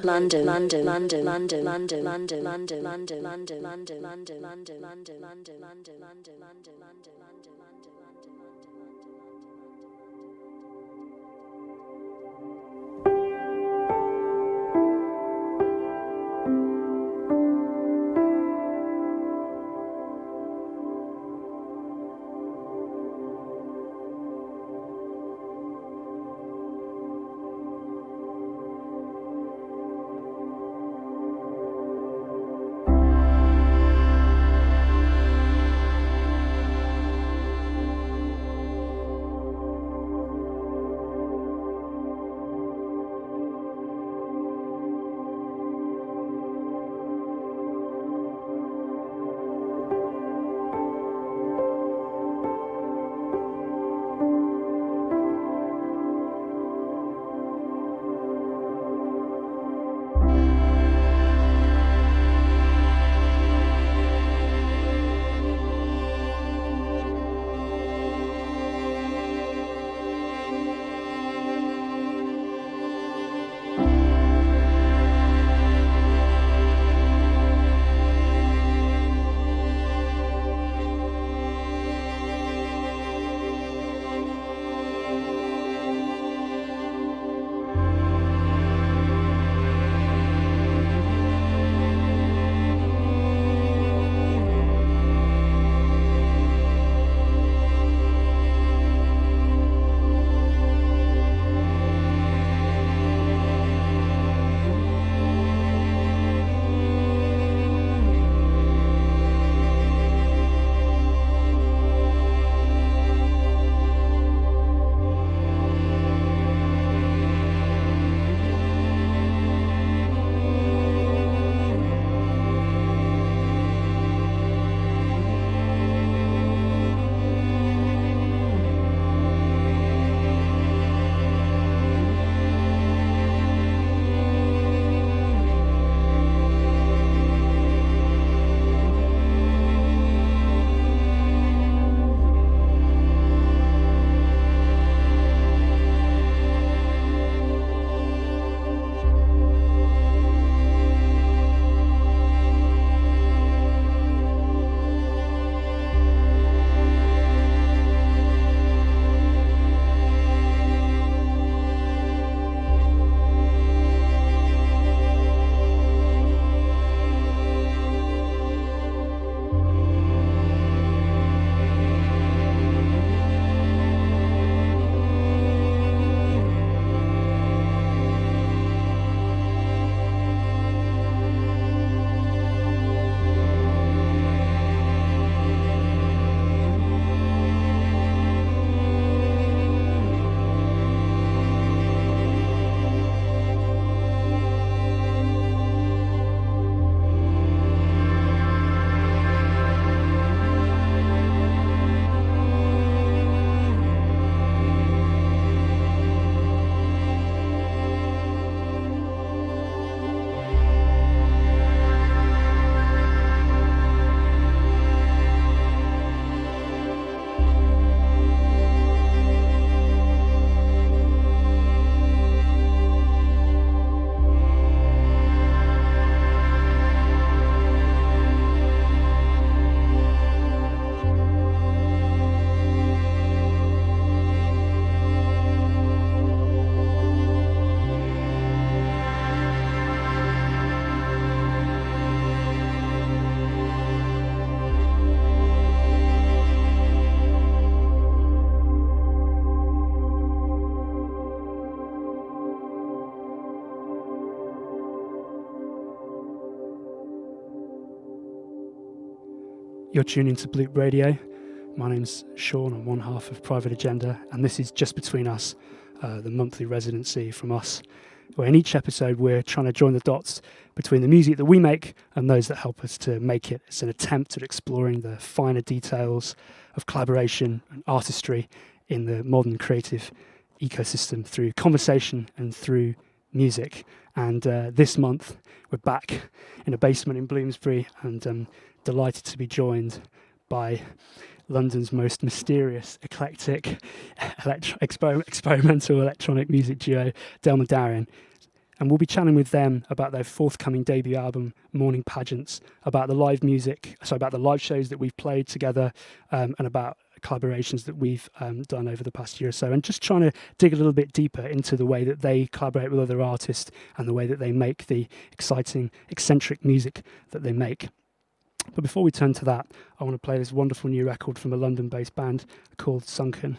London. You're tuning to Bloop Radio. My name's Sean, I'm one half of Private Agenda, and this is Just Between Us, the monthly residency from us, where in each episode we're trying to join the dots between the music that we make and those that help us to make it. It's an attempt at exploring the finer details of collaboration and artistry in the modern creative ecosystem through conversation and through music. And this month we're back in a basement in Bloomsbury, and delighted to be joined by London's most mysterious, eclectic, experimental electronic music duo, Delmer Darion. And we'll be chatting with them about their forthcoming debut album, Morning Pageants, about the live shows that we've played together, and about collaborations that we've done over the past year or so, and just trying to dig a little bit deeper into the way that they collaborate with other artists and the way that they make the exciting, eccentric music that they make. But before we turn to that, I want to play this wonderful new record from a London-based band called Sunken.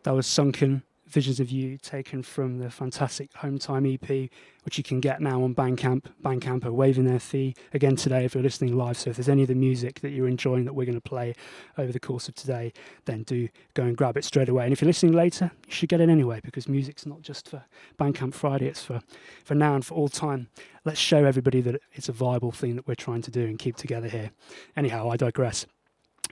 That was Sunken, Visions of You, taken from the fantastic Home Time EP, which you can get now on Bandcamp. Bandcamp are waiving their fee again today if you're listening live. So if there's any of the music that you're enjoying that we're going to play over the course of today, then do go and grab it straight away. And if you're listening later, you should get it anyway, because music's not just for Bandcamp Friday, it's for now and for all time. Let's show everybody that it's a viable thing that we're trying to do and keep together here. Anyhow, I digress.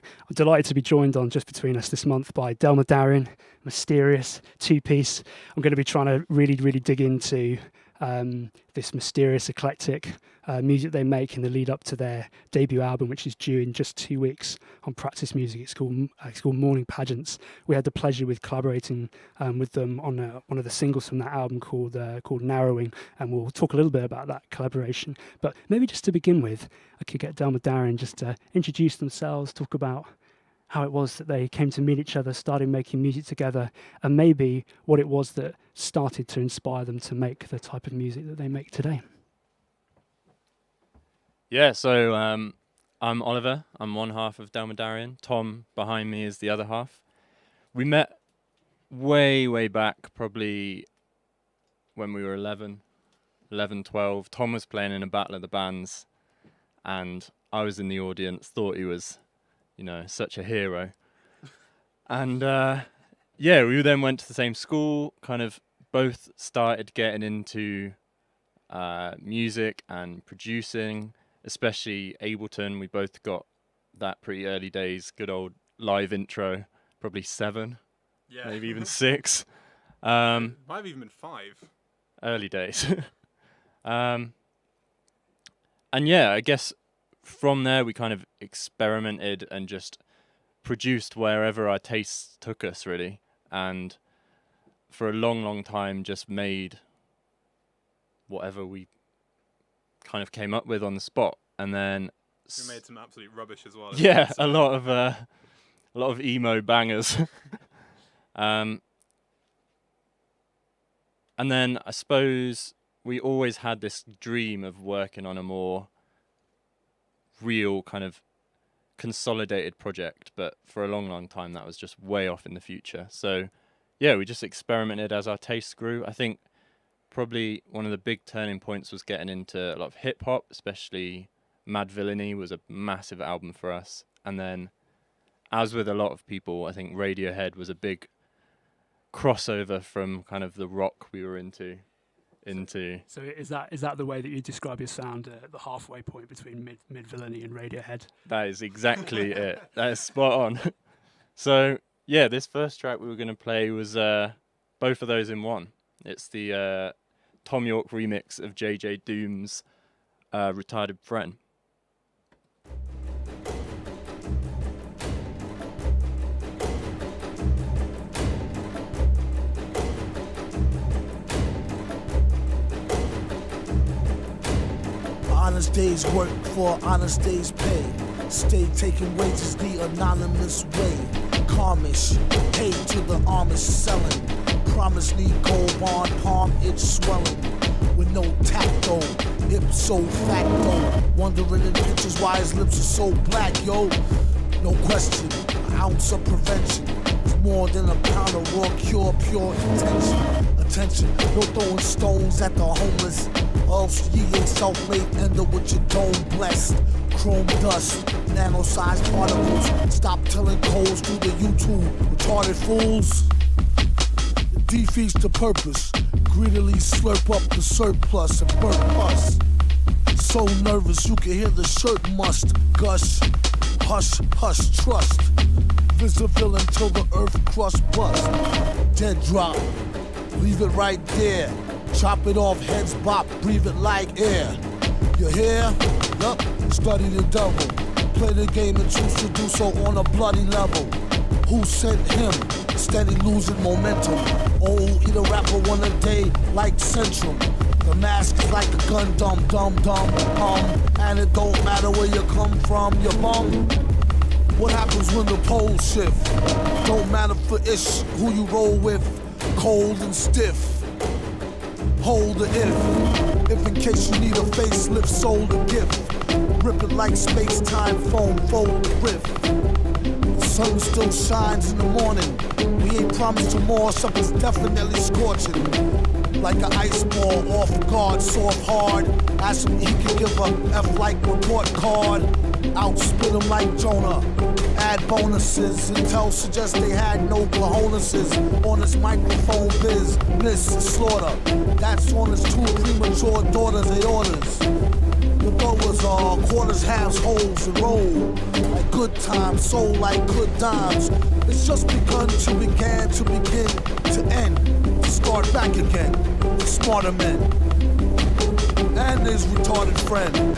I'm delighted to be joined on Just Between Us this month by Delmer Darion, mysterious two-piece. I'm going to be trying to really dig into this mysterious, eclectic music they make in the lead up to their debut album, which is due in just 2 weeks on Practice Music. It's called Morning Pageants. We had the pleasure with collaborating with them on one of the singles from that album called Narrowing, and we'll talk a little bit about that collaboration. But maybe just to begin with, I could get Delmer, Darion just to introduce themselves, talk about how it was that they came to meet each other, started making music together, and maybe what it was that started to inspire them to make the type of music that they make today. Yeah, so I'm Oliver. I'm one half of Delmer Darion. Tom behind me is the other half. We met way back, probably when we were 11, 12. Tom was playing in a battle of the bands, and I was in the audience, thought he was, such a hero. And we then went to the same school, kind of both started getting into music and producing, especially Ableton. We both got that pretty early days, good old live intro, probably 7, maybe even 6. Might have even been 5. Early days. And I guess from there we kind of experimented and just produced wherever our tastes took us, really. And for a long time just made whatever we kind of came up with on the spot. And then we made some absolute rubbish as well. Yeah, a lot of emo bangers. And then I suppose we always had this dream of working on a more real kind of consolidated project, but for a long time that was just way off in the future. So we just experimented as our tastes grew. I think probably one of the big turning points was getting into a lot of hip hop, especially Mad Villainy was a massive album for us. And then, as with a lot of people, I think Radiohead was a big crossover from kind of the rock we were into. So is that the way that you describe your sound, the halfway point between Mid Villainy and Radiohead? That is exactly it. That is spot on. So this first track we were going to play was both of those in one. It's the Tom York remix of JJ Doom's Retarded Friend. Honest days work for honest days pay. Stay taking wages the anonymous way. Carmish, paid to the Amish selling. Promise need gold bond, palm itch swelling. With no tacto, ipso facto. Wondering in pictures why his lips are so black, yo. No question, an ounce of prevention. It's more than a pound of raw cure, pure intention. Attention, no throwing stones at the homeless. Else ye ain't self-made, end up with your dome blessed. Chrome dust, nano-sized particles. Stop telling codes through the YouTube, retarded fools. It defeats the purpose. Greedily slurp up the surplus and burn pus. So nervous you can hear the shirt must gush. Hush, hush, trust. Visible until the earth crust bust. Dead drop, leave it right there. Chop it off, heads bop, breathe it like air. You hear? Yup, study the devil. Play the game and choose to do so on a bloody level. Who sent him? Steady losing momentum. Oh, eat a rapper one a day like Centrum. The mask is like a gun, dumb. And it don't matter where you come from, you bum. What happens when the poles shift? Don't matter for ish who you roll with. Cold and stiff. Hold the if in case you need a facelift, sold a gift. Rip it like space-time foam, fold the rift. The sun still shines in the morning. We ain't promised tomorrow, something's definitely scorching. Like an ice ball, off guard, soft hard. Ask him he can give a F-like report card. Outspit him like Jonah. Add bonuses. Intel suggests they had no cojoneses. On his microphone biz, miss slaughter. That's on his 2 premature daughters' aortas. The throwers are quarters, halves, holes, and roll. Like good times, soul like good dimes. It's just begun to begin to end. To start back again. Smarter men. and his retarded friend.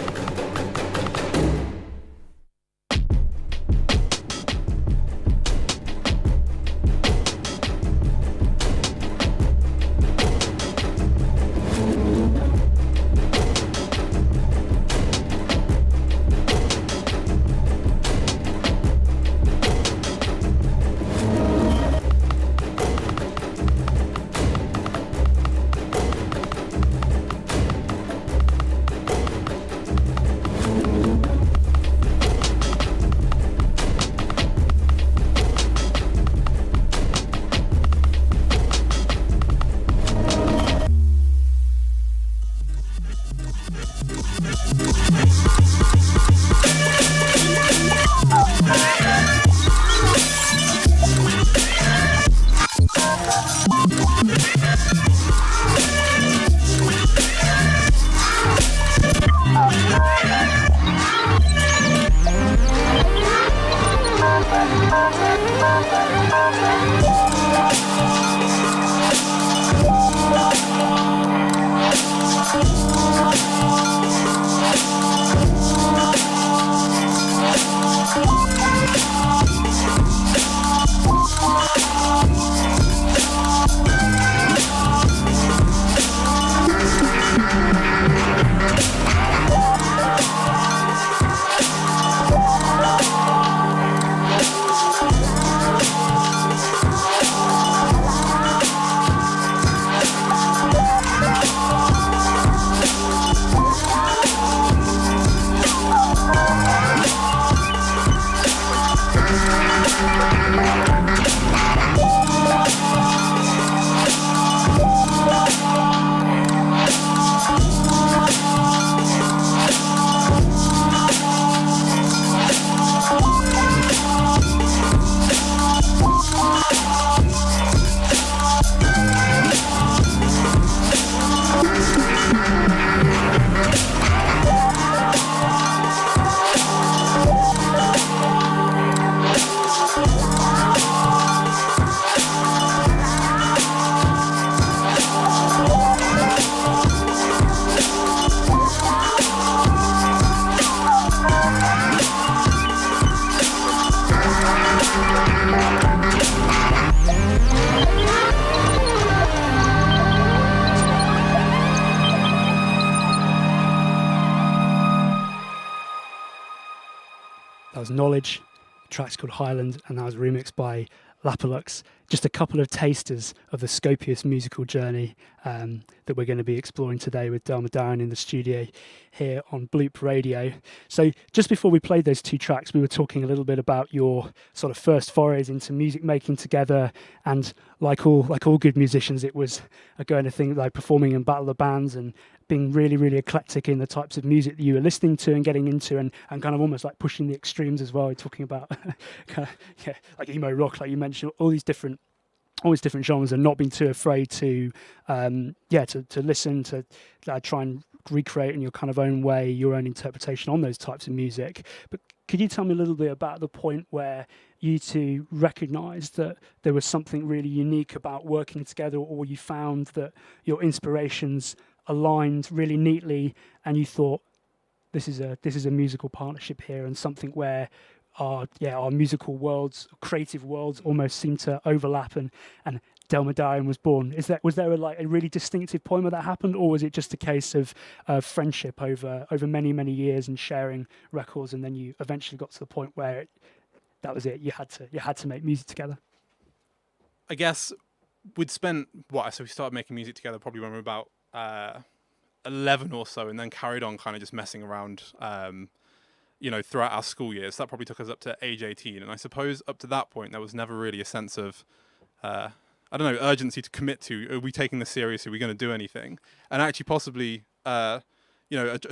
That was Knowledge, the track's called Highland, and that was remixed by Lapalux. Just a couple of tasters of the Scopius musical journey that we're going to be exploring today with Delmer Darion in the studio here on Bloop Radio. So just before we played those two tracks, we were talking a little bit about your sort of first forays into music making together, and like all good musicians, it was a going to thing like performing in Battle of Bands and being really, really eclectic in the types of music that you were listening to and getting into, and kind of almost like pushing the extremes as well. We're talking about kind of, like emo rock, like you mentioned, all these different genres, and not being too afraid to listen, to try and recreate in your kind of own way, your own interpretation on those types of music. But could you tell me a little bit about the point where you two recognised that there was something really unique about working together, or you found that your inspirations aligned really neatly, and you thought this is a musical partnership here, and something where our musical worlds, creative worlds, almost seem to overlap, and Delmer Darion was born. Was there a really distinctive point where that happened, or was it just a case of friendship over many, many years and sharing records, and then you eventually got to the point where that was it? You had to make music together. I guess we'd spent so we started making music together probably when we were about 11 or so, and then carried on kind of just messing around throughout our school years. That probably took us up to age 18, and I suppose up to that point there was never really a sense of urgency to commit to. Are we taking this seriously? Are we going to do anything? And actually possibly a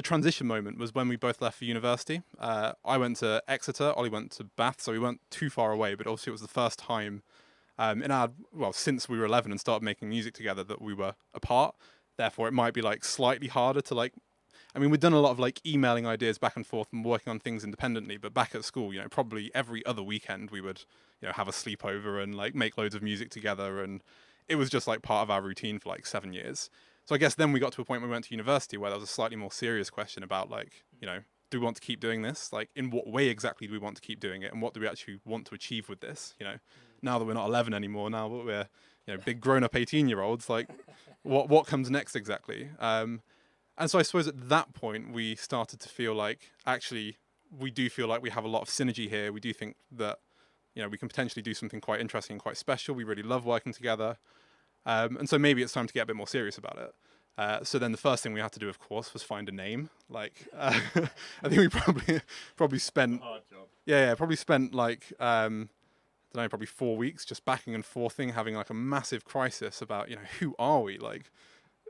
transition moment was when we both left for university. I went to Exeter, Ollie went to Bath, so we weren't too far away, but obviously it was the first time since we were 11 and started making music together that we were apart. Therefore, it might be slightly harder to we'd done a lot of emailing ideas back and forth and working on things independently, but back at school, probably every other weekend we would, have a sleepover and make loads of music together, and it was just part of our routine for 7 years. So I guess then we got to a point where we went to university where there was a slightly more serious question about like, you know, do we want to keep doing this? Like, in what way exactly do we want to keep doing it? And what do we actually want to achieve with this? You know, now that we're not 11 anymore, now that we're, you know, big grown-up 18-year-olds, like, what comes next exactly? And so I suppose at that point we started to feel like, actually, we do feel like we have a lot of synergy here. We do think that, you know, we can potentially do something quite interesting and quite special. We really love working together. And so maybe it's time to get a bit more serious about it. So then the first thing we had to do, of course, was find a name. Like, I think we probably spent, probably spent like, I don't know, probably 4 weeks just backing and forthing, having like a massive crisis about, you know, who are we? Like,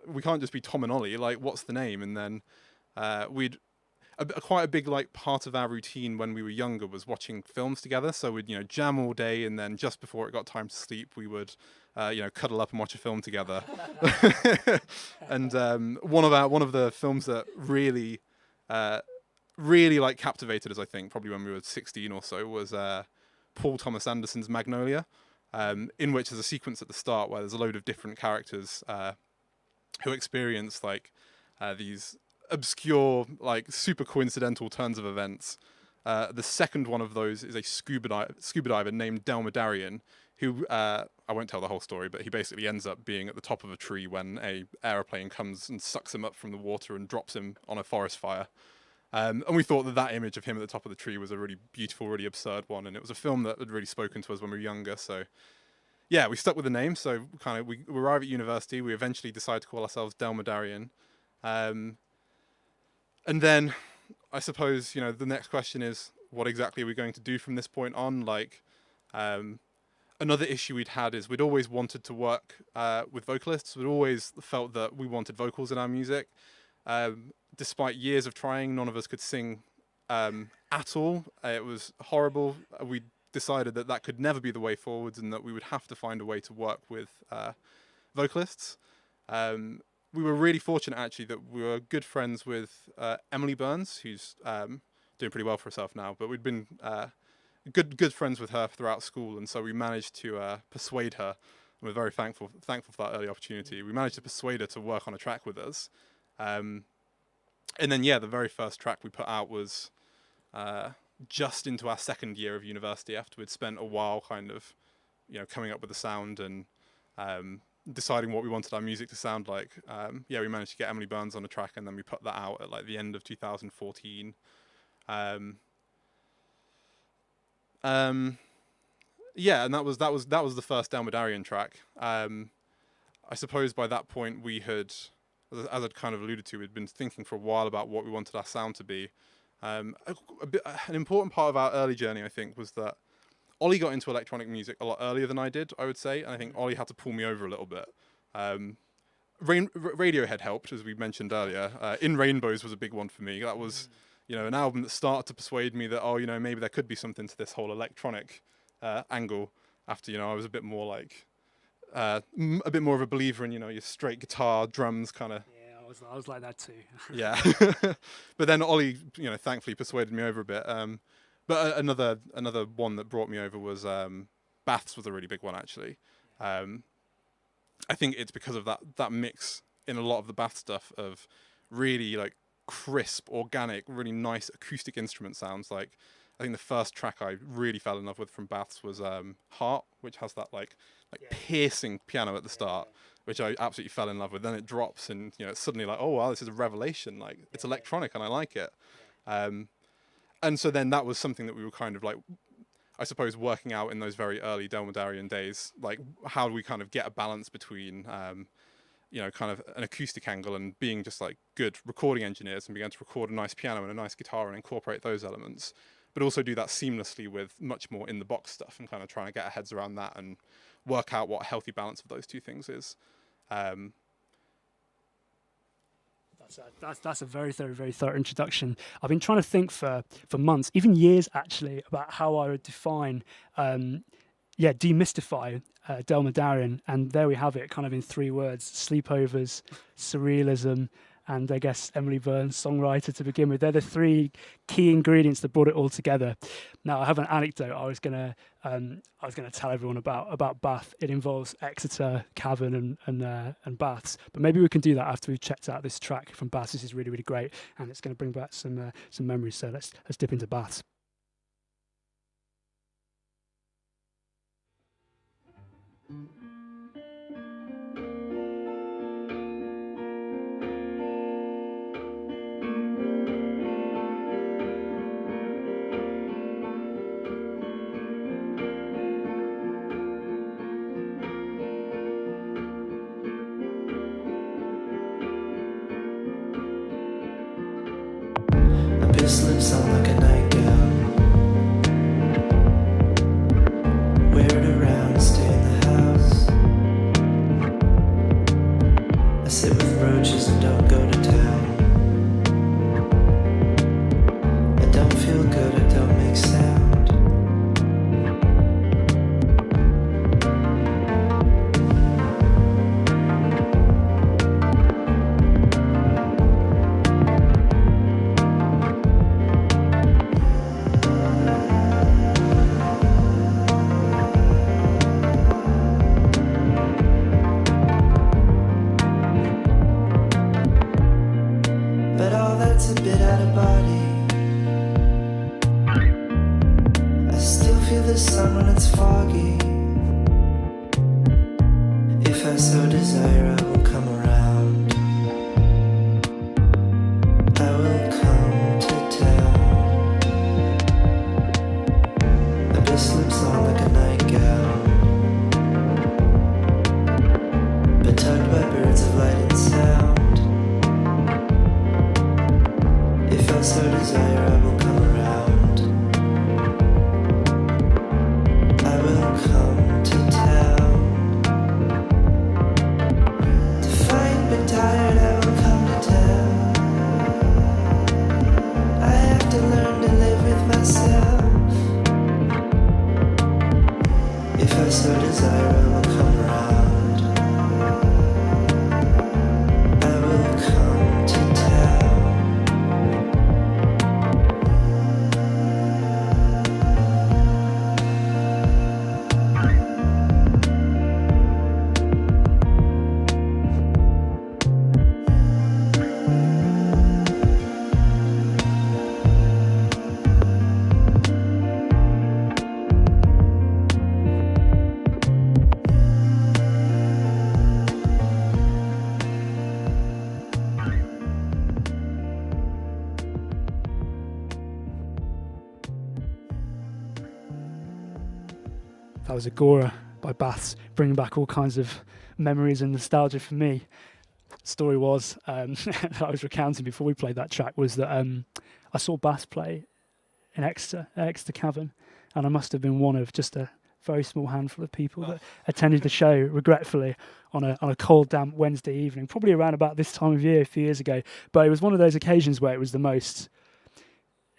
we can't just be Tom and Ollie. Like, what's the name? And then quite a big like part of our routine when we were younger was watching films together. So we'd, you know, jam all day, and then just before it got time to sleep, we would, you know, cuddle up and watch a film together. And one of the films that really like captivated us, I think, probably when we were 16 or so, was Paul Thomas Anderson's Magnolia, in which there's a sequence at the start where there's a load of different characters who experience like these obscure, like super coincidental turns of events. The second one of those is a scuba diver named Delmer Darion, who I won't tell the whole story, but he basically ends up being at the top of a tree when a aeroplane comes and sucks him up from the water and drops him on a forest fire. And we thought that image of him at the top of the tree was a really beautiful, really absurd one, and it was a film that had really spoken to us when we were younger. So yeah, we stuck with the name. So we arrive at university. We eventually decide to call ourselves Delmer Darion. And then I suppose, you know, the next question is, what exactly are we going to do from this point on? Like, another issue we'd had is we'd always wanted to work with vocalists. We'd always felt that we wanted vocals in our music. Despite years of trying, none of us could sing at all. It was horrible. We decided that could never be the way forwards, and that we would have to find a way to work with vocalists. We were really fortunate, actually, that we were good friends with Emily Burns, who's doing pretty well for herself now, but we'd been good friends with her throughout school, and so we managed to persuade her. And we're very thankful for that early opportunity. We managed to persuade her to work on a track with us. And then, yeah, the very first track we put out was just into our second year of university, after we'd spent a while kind of, you know, coming up with the sound and deciding what we wanted our music to sound like. Yeah, we managed to get Emily Burns on a track, and then we put that out at like the end of 2014. Yeah, and that was the first Delmer Darion track. I suppose by that point we had, as I'd kind of alluded to, we'd been thinking for a while about what we wanted our sound to be. An important part of our early journey, I think, was that Ollie got into electronic music a lot earlier than I did, I would say, and I think Ollie had to pull me over a little bit. Radiohead helped, as we mentioned earlier. In Rainbows was a big one for me. That was, you know, an album that started to persuade me that, oh, you know, maybe there could be something to this whole electronic angle. After, you know, I was a bit more like, a bit more of a believer in, you know, your straight guitar, drums kind of. Yeah, I was like that too. Yeah, but then Ollie, you know, thankfully persuaded me over a bit. But another one that brought me over was Baths was a really big one, actually. I think it's because of that mix in a lot of the Bath stuff of really like crisp, organic, really nice acoustic instrument sounds. Like, I think the first track I really fell in love with from Baths was Heart, which has that like piercing piano at the start, which I absolutely fell in love with. Then it drops, and, you know, it's suddenly like, oh wow, this is a revelation. Like, it's electronic and I like it. And so then that was something that we were kind of like, I suppose, working out in those very early Delmer Darion days. Like, how do we kind of get a balance between, you know, kind of an acoustic angle and being just like good recording engineers and began to record a nice piano and a nice guitar and incorporate those elements, but also do that seamlessly with much more in the box stuff, and kind of trying to get our heads around that and work out what a healthy balance of those two things is. That's a very thorough introduction. I've been trying to think for months, even years actually, about how I would define, demystify Delmer Darion, and there we have it, kind of in 3 words: sleepovers, surrealism, and I guess Emily Burns, songwriter to begin with. They're the three key ingredients that brought it all together. Now, I have an anecdote I was gonna tell everyone about Bath. It involves Exeter, Cavan, and Baths. But maybe we can do that after we've checked out this track from Baths. This is really, really great, and it's going to bring back some memories. So let's dip into Baths. Slips on like a nightgown. Wear it around, stay in the house. I sit with roaches and don't go to town. I don't feel good, I don't make sound. A bit out of body. I still feel the sun when it's foggy. If I so desire, I will come around. I will come to town. A bit slips on like a nightgown, but tugged by birds of light and sound. If I so desire, I will come around. I will come to town. Defiant but tired, I will come to town. I have to learn to live with myself. If I so desire, I will come around. I will come to town. That was Agora by Baths, bringing back all kinds of memories and nostalgia for me. Story was that I was recounting before we played that track was that I saw Baths play in Exeter Cavan, and I must have been one of just a very small handful of people that attended the show, regretfully, on a cold, damp Wednesday evening, probably around about this time of year, a few years ago. But it was one of those occasions where it was the most.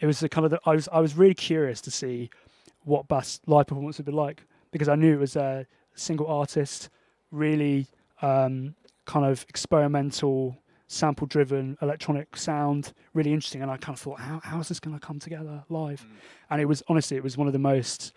It was the kind of I was really curious to see what Baths' live performance would be like, because I knew it was a single artist, really kind of experimental, sample-driven electronic sound, really interesting. And I kind of thought, how is this going to come together live? And it was honestly, it was one of the most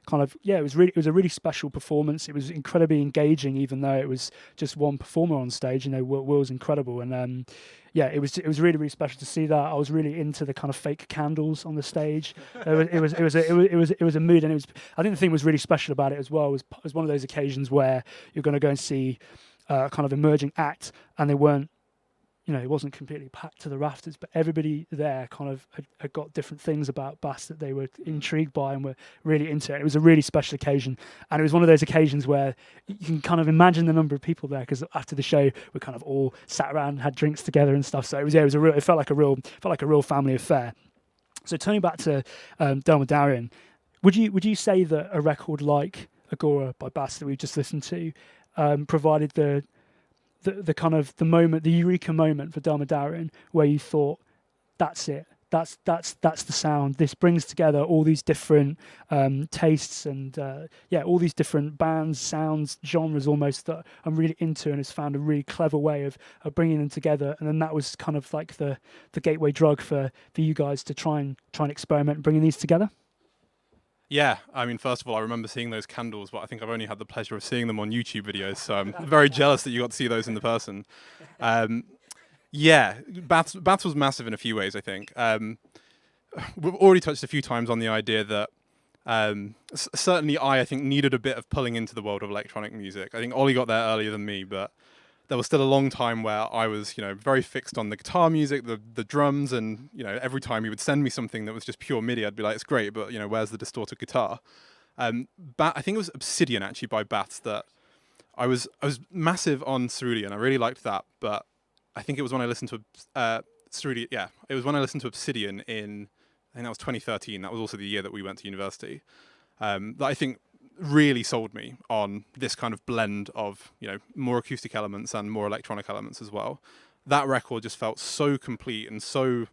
it was a really special performance. It was incredibly engaging, even though it was just one performer on stage. You know, Will's incredible, and it was really, really special to see that. I was really into the kind of fake candles on the stage. It was a mood, and I think the thing was really special about it as well was one of those occasions where you're going to go and see a kind of emerging act, and they weren't. You know, it wasn't completely packed to the rafters, but everybody there kind of had got different things about Baths that they were intrigued by and were really into it. It was a really special occasion, and it was one of those occasions where you can kind of imagine the number of people there, because after the show we kind of all sat around and had drinks together and stuff. So it felt like a real family affair. So turning back to Delmer Darion, would you say that a record like Agora by Baths that we've just listened to provided the kind of the moment, the eureka moment for Delmer Darion, where you thought, that's it, that's the sound. This brings together all these different tastes and all these different bands, sounds, genres almost that I'm really into, and has found a really clever way of bringing them together. And then that was kind of like the gateway drug for you guys to try and experiment bringing these together. Yeah, I mean, first of all, I remember seeing those candles, but I think I've only had the pleasure of seeing them on YouTube videos, so I'm very jealous that you got to see those in the person. Yeah, Baths was massive in a few ways, I think. We've already touched a few times on the idea that certainly I think, needed a bit of pulling into the world of electronic music. I think Ollie got there earlier than me, but there was still a long time where I was, very fixed on the guitar music, the drums, and, every time he would send me something that was just pure MIDI, I'd be like, it's great, but, where's the distorted guitar? I think it was Obsidian, actually, by Baths that I was massive on Cerulean. I really liked that, but I think it was when I listened to Cerulean, yeah, it was when I listened to Obsidian in, I think that was 2013. That was also the year that we went to university. That I think really sold me on this kind of blend of, more acoustic elements and more electronic elements as well. That record just felt so complete and so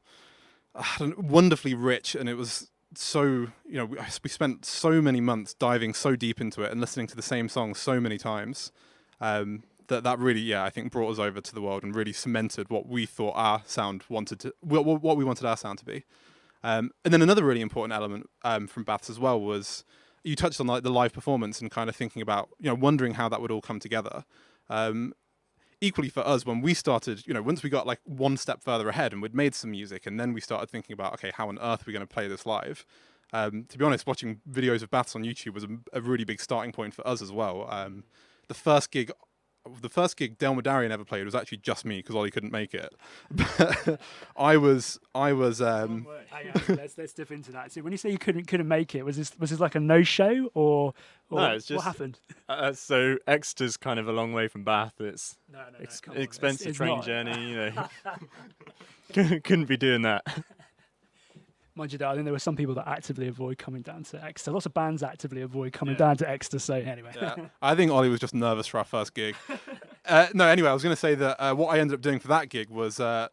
wonderfly rich, and it was so, we spent so many months diving so deep into it and listening to the same song so many times. That really, I think brought us over to the world and really cemented what we thought our sound what we wanted our sound to be. And then another really important element from Baths as well was, you touched on like the live performance and kind of thinking about, wondering how that would all come together. Equally for us, when we started, once we got like one step further ahead and we'd made some music, and then we started thinking about, okay, how on earth are we going to play this live? To be honest, watching videos of Baths on YouTube was a really big starting point for us as well. The first gig Delmer Darion ever played was actually just me, because Ollie couldn't make it. But I was. Let's dip into that. So when you say you couldn't make it, was this like a no show or no? It's just what happened? So Exeter's kind of a long way from Bath. It's No, expensive it's train not. journey. Couldn't be doing that. Mind you, I think there were some people that actively avoid coming down to Exeter. Lots of bands actively avoid coming down to Exeter. So anyway, I think Ollie was just nervous for our first gig. No, anyway, I was going to say that what I ended up doing for that gig was I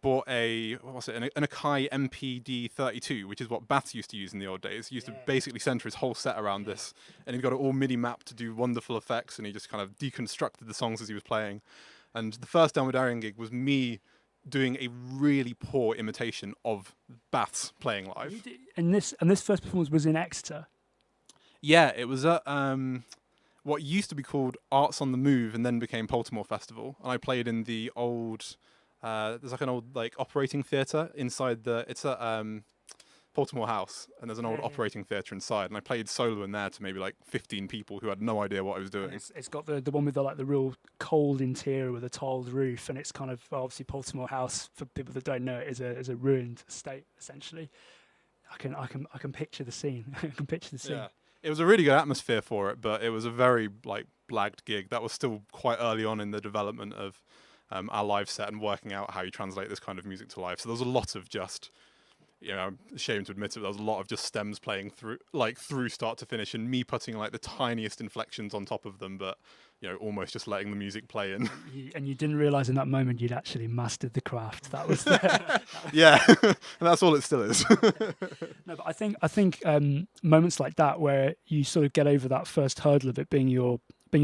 bought an Akai MPD32, which is what Baths used to use in the old days. He used to basically center his whole set around this, and he got it all MIDI mapped to do wonderful effects, and he just kind of deconstructed the songs as he was playing. And the first Delmer Darion gig was me doing a really poor imitation of Baths playing live. And this first performance was in Exeter. Yeah, it was at what used to be called Arts on the Move and then became Baltimore Festival. And I played in the old, there's like an old like operating theatre inside it's at Baltimore House, and there's an old operating theatre inside, and I played solo in there to maybe like 15 people who had no idea what I was doing. It's got the one with the real cold interior with a tiled roof, and it's kind of obviously Baltimore House, for people that don't know it, is a ruined estate essentially. I can picture the scene. I can picture the scene. Yeah. It was a really good atmosphere for it, but it was a very like blagged gig. That was still quite early on in the development of our live set and working out how you translate this kind of music to live. So there was a lot of just, I'm ashamed to admit it, there was a lot of just stems playing through start to finish, and me putting like the tiniest inflections on top of them, but almost just letting the music play in. And you didn't realise in that moment you'd actually mastered the craft. That was yeah, and that's all it still is. No, but I think moments like that where you sort of get over that first hurdle of it being your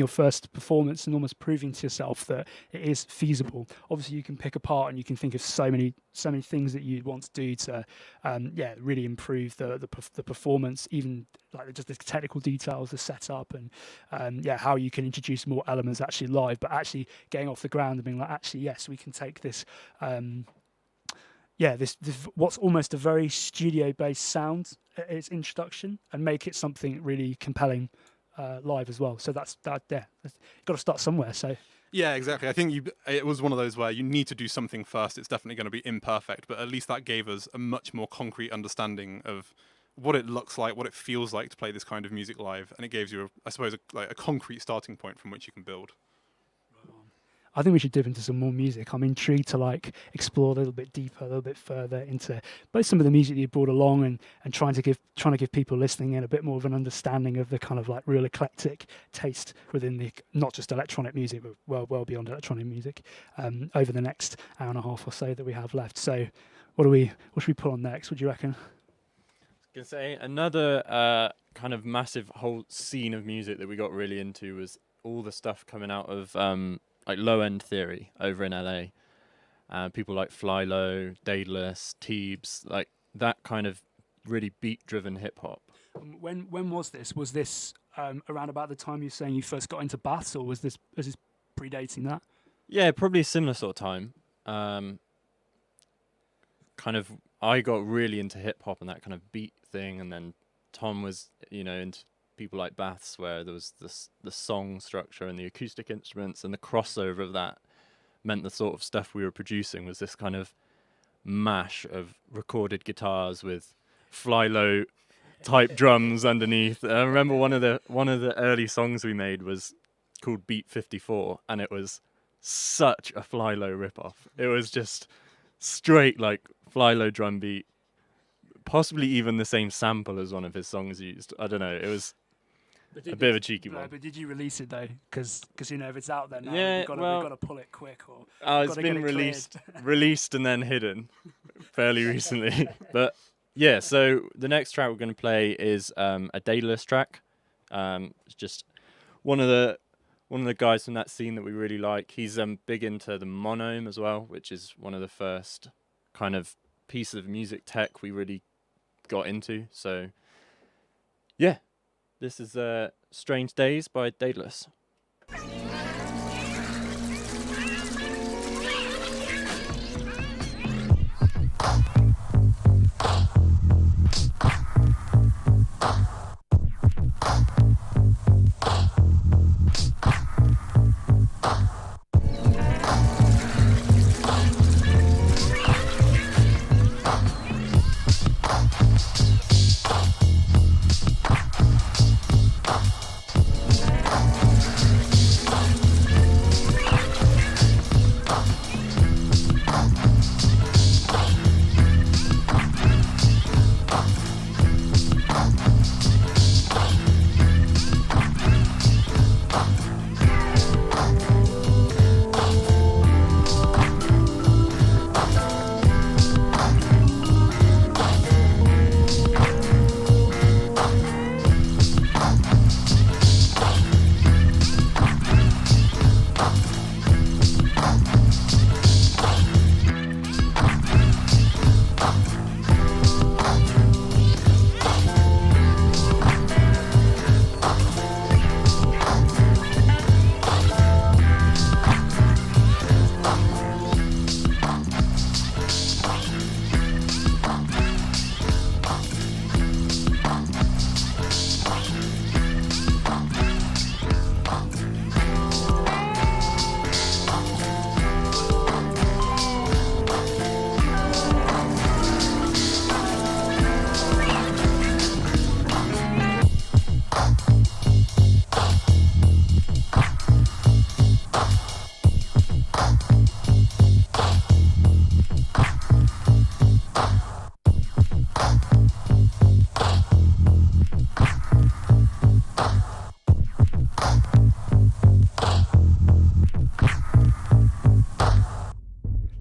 first performance and almost proving to yourself that it is feasible. Obviously, you can pick apart and you can think of so many things that you'd want to do to, really improve the performance, even like just the technical details, the setup, and how you can introduce more elements actually live. But actually getting off the ground and being like, actually, yes, we can take this. This what's almost a very studio-based sound at its introduction and make it something really compelling. Live as well, so that's that. Yeah, got to start somewhere. So yeah, exactly. I think it was one of those where you need to do something first. It's definitely going to be imperfect, but at least that gave us a much more concrete understanding of what it looks like, what it feels like to play this kind of music live, and it gives you, I suppose, a concrete starting point from which you can build. I think we should dip into some more music. I'm intrigued to explore a little bit deeper, a little bit further into both some of the music that you brought along and trying to give people listening in a bit more of an understanding of the kind of real eclectic taste within the not just electronic music, but well beyond electronic music over the next hour and a half or so that we have left. So What should we put on next? What do you reckon? Gonna say another kind of massive whole scene of music that we got really into was all the stuff coming out of like low end theory over in LA. People like Fly Low, Daedalus, Teebs, like that kind of really beat driven hip hop. When was this? Was this around about the time you're saying you first got into baths, or was this predating that? Yeah, probably a similar sort of time. Kind of, I got really into hip hop and that kind of beat thing, and then Tom was, into people like Baths, where there was the song structure and the acoustic instruments, and the crossover of that meant the sort of stuff we were producing was this kind of mash of recorded guitars with Fly Low type drums underneath. I remember one of the early songs we made was called Beat 54, and it was such a Fly Low ripoff. It was just straight like Fly Low drum beat, possibly even the same sample as one of his songs used. I don't know. It was a bit of a cheeky one. But did you release it though? Because if it's out there now, Yeah, we've got to pull it quick. Or it's been released and then hidden fairly recently. But yeah, so the next track we're going to play is a Daedalus track. It's just one of the guys from that scene that we really like. He's big into the monome as well, which is one of the first kind of pieces of music tech we really got into. So yeah, this is Strange Days by Daedalus.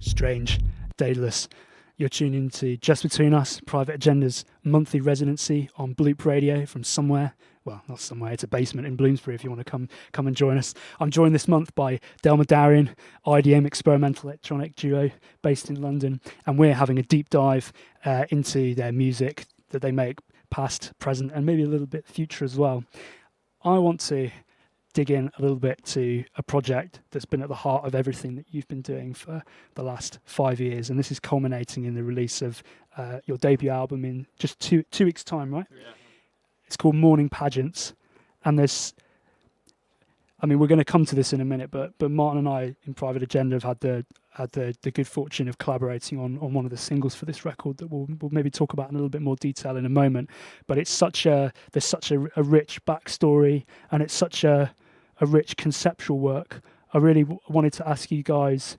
Strange Daedalus. You're tuning to Just Between Us, Private Agenda's monthly residency on Bloop Radio from somewhere. Well, not somewhere, it's a basement in Bloomsbury if you want to come and join us. I'm joined this month by Delmer Darion, IDM experimental electronic duo based in London, and we're having a deep dive into their music that they make, past, present, and maybe a little bit future as well. I want to dig in a little bit to a project that's been at the heart of everything that you've been doing for the last 5 years, and this is culminating in the release of your debut album in just two weeks' time, right? Yeah. It's called Morning Pageants, and we're going to come to this in a minute, but Martin and I in Private Agenda have had the good fortune of collaborating on one of the singles for this record that we'll maybe talk about in a little bit more detail in a moment. But there's such a rich backstory, and it's such a rich conceptual work. I really wanted to ask you guys,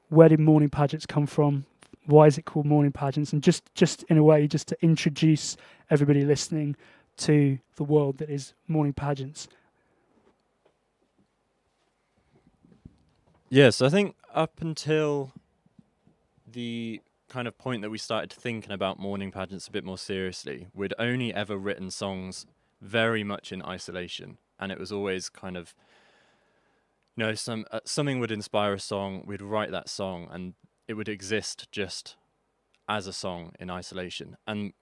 where did Morning Pageants come from? Why is it called Morning Pageants? And just in a way, just to introduce everybody listening to the world that is Morning Pageants. Yes, I think up until the kind of point that we started thinking about morning pageants a bit more seriously. We'd only ever written songs very much in isolation, and it was always kind of, you know, something would inspire a song, we'd write that song, and it would exist just as a song in isolation. And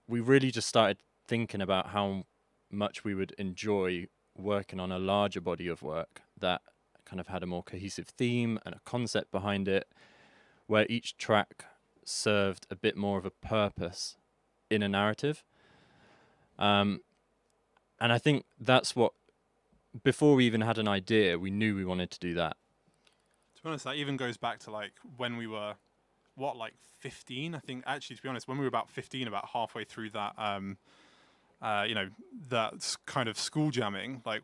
we really just started thinking about how much we would enjoy working on a larger body of work that kind of had a more cohesive theme and a concept behind it, where each track served a bit more of a purpose in a narrative. And I think that's what, before we even had an idea, we knew we wanted to do that. To be honest, that even goes back to like when we were, 15? I think actually, to be honest, when we were about 15, about halfway through that, that kind of school jamming, like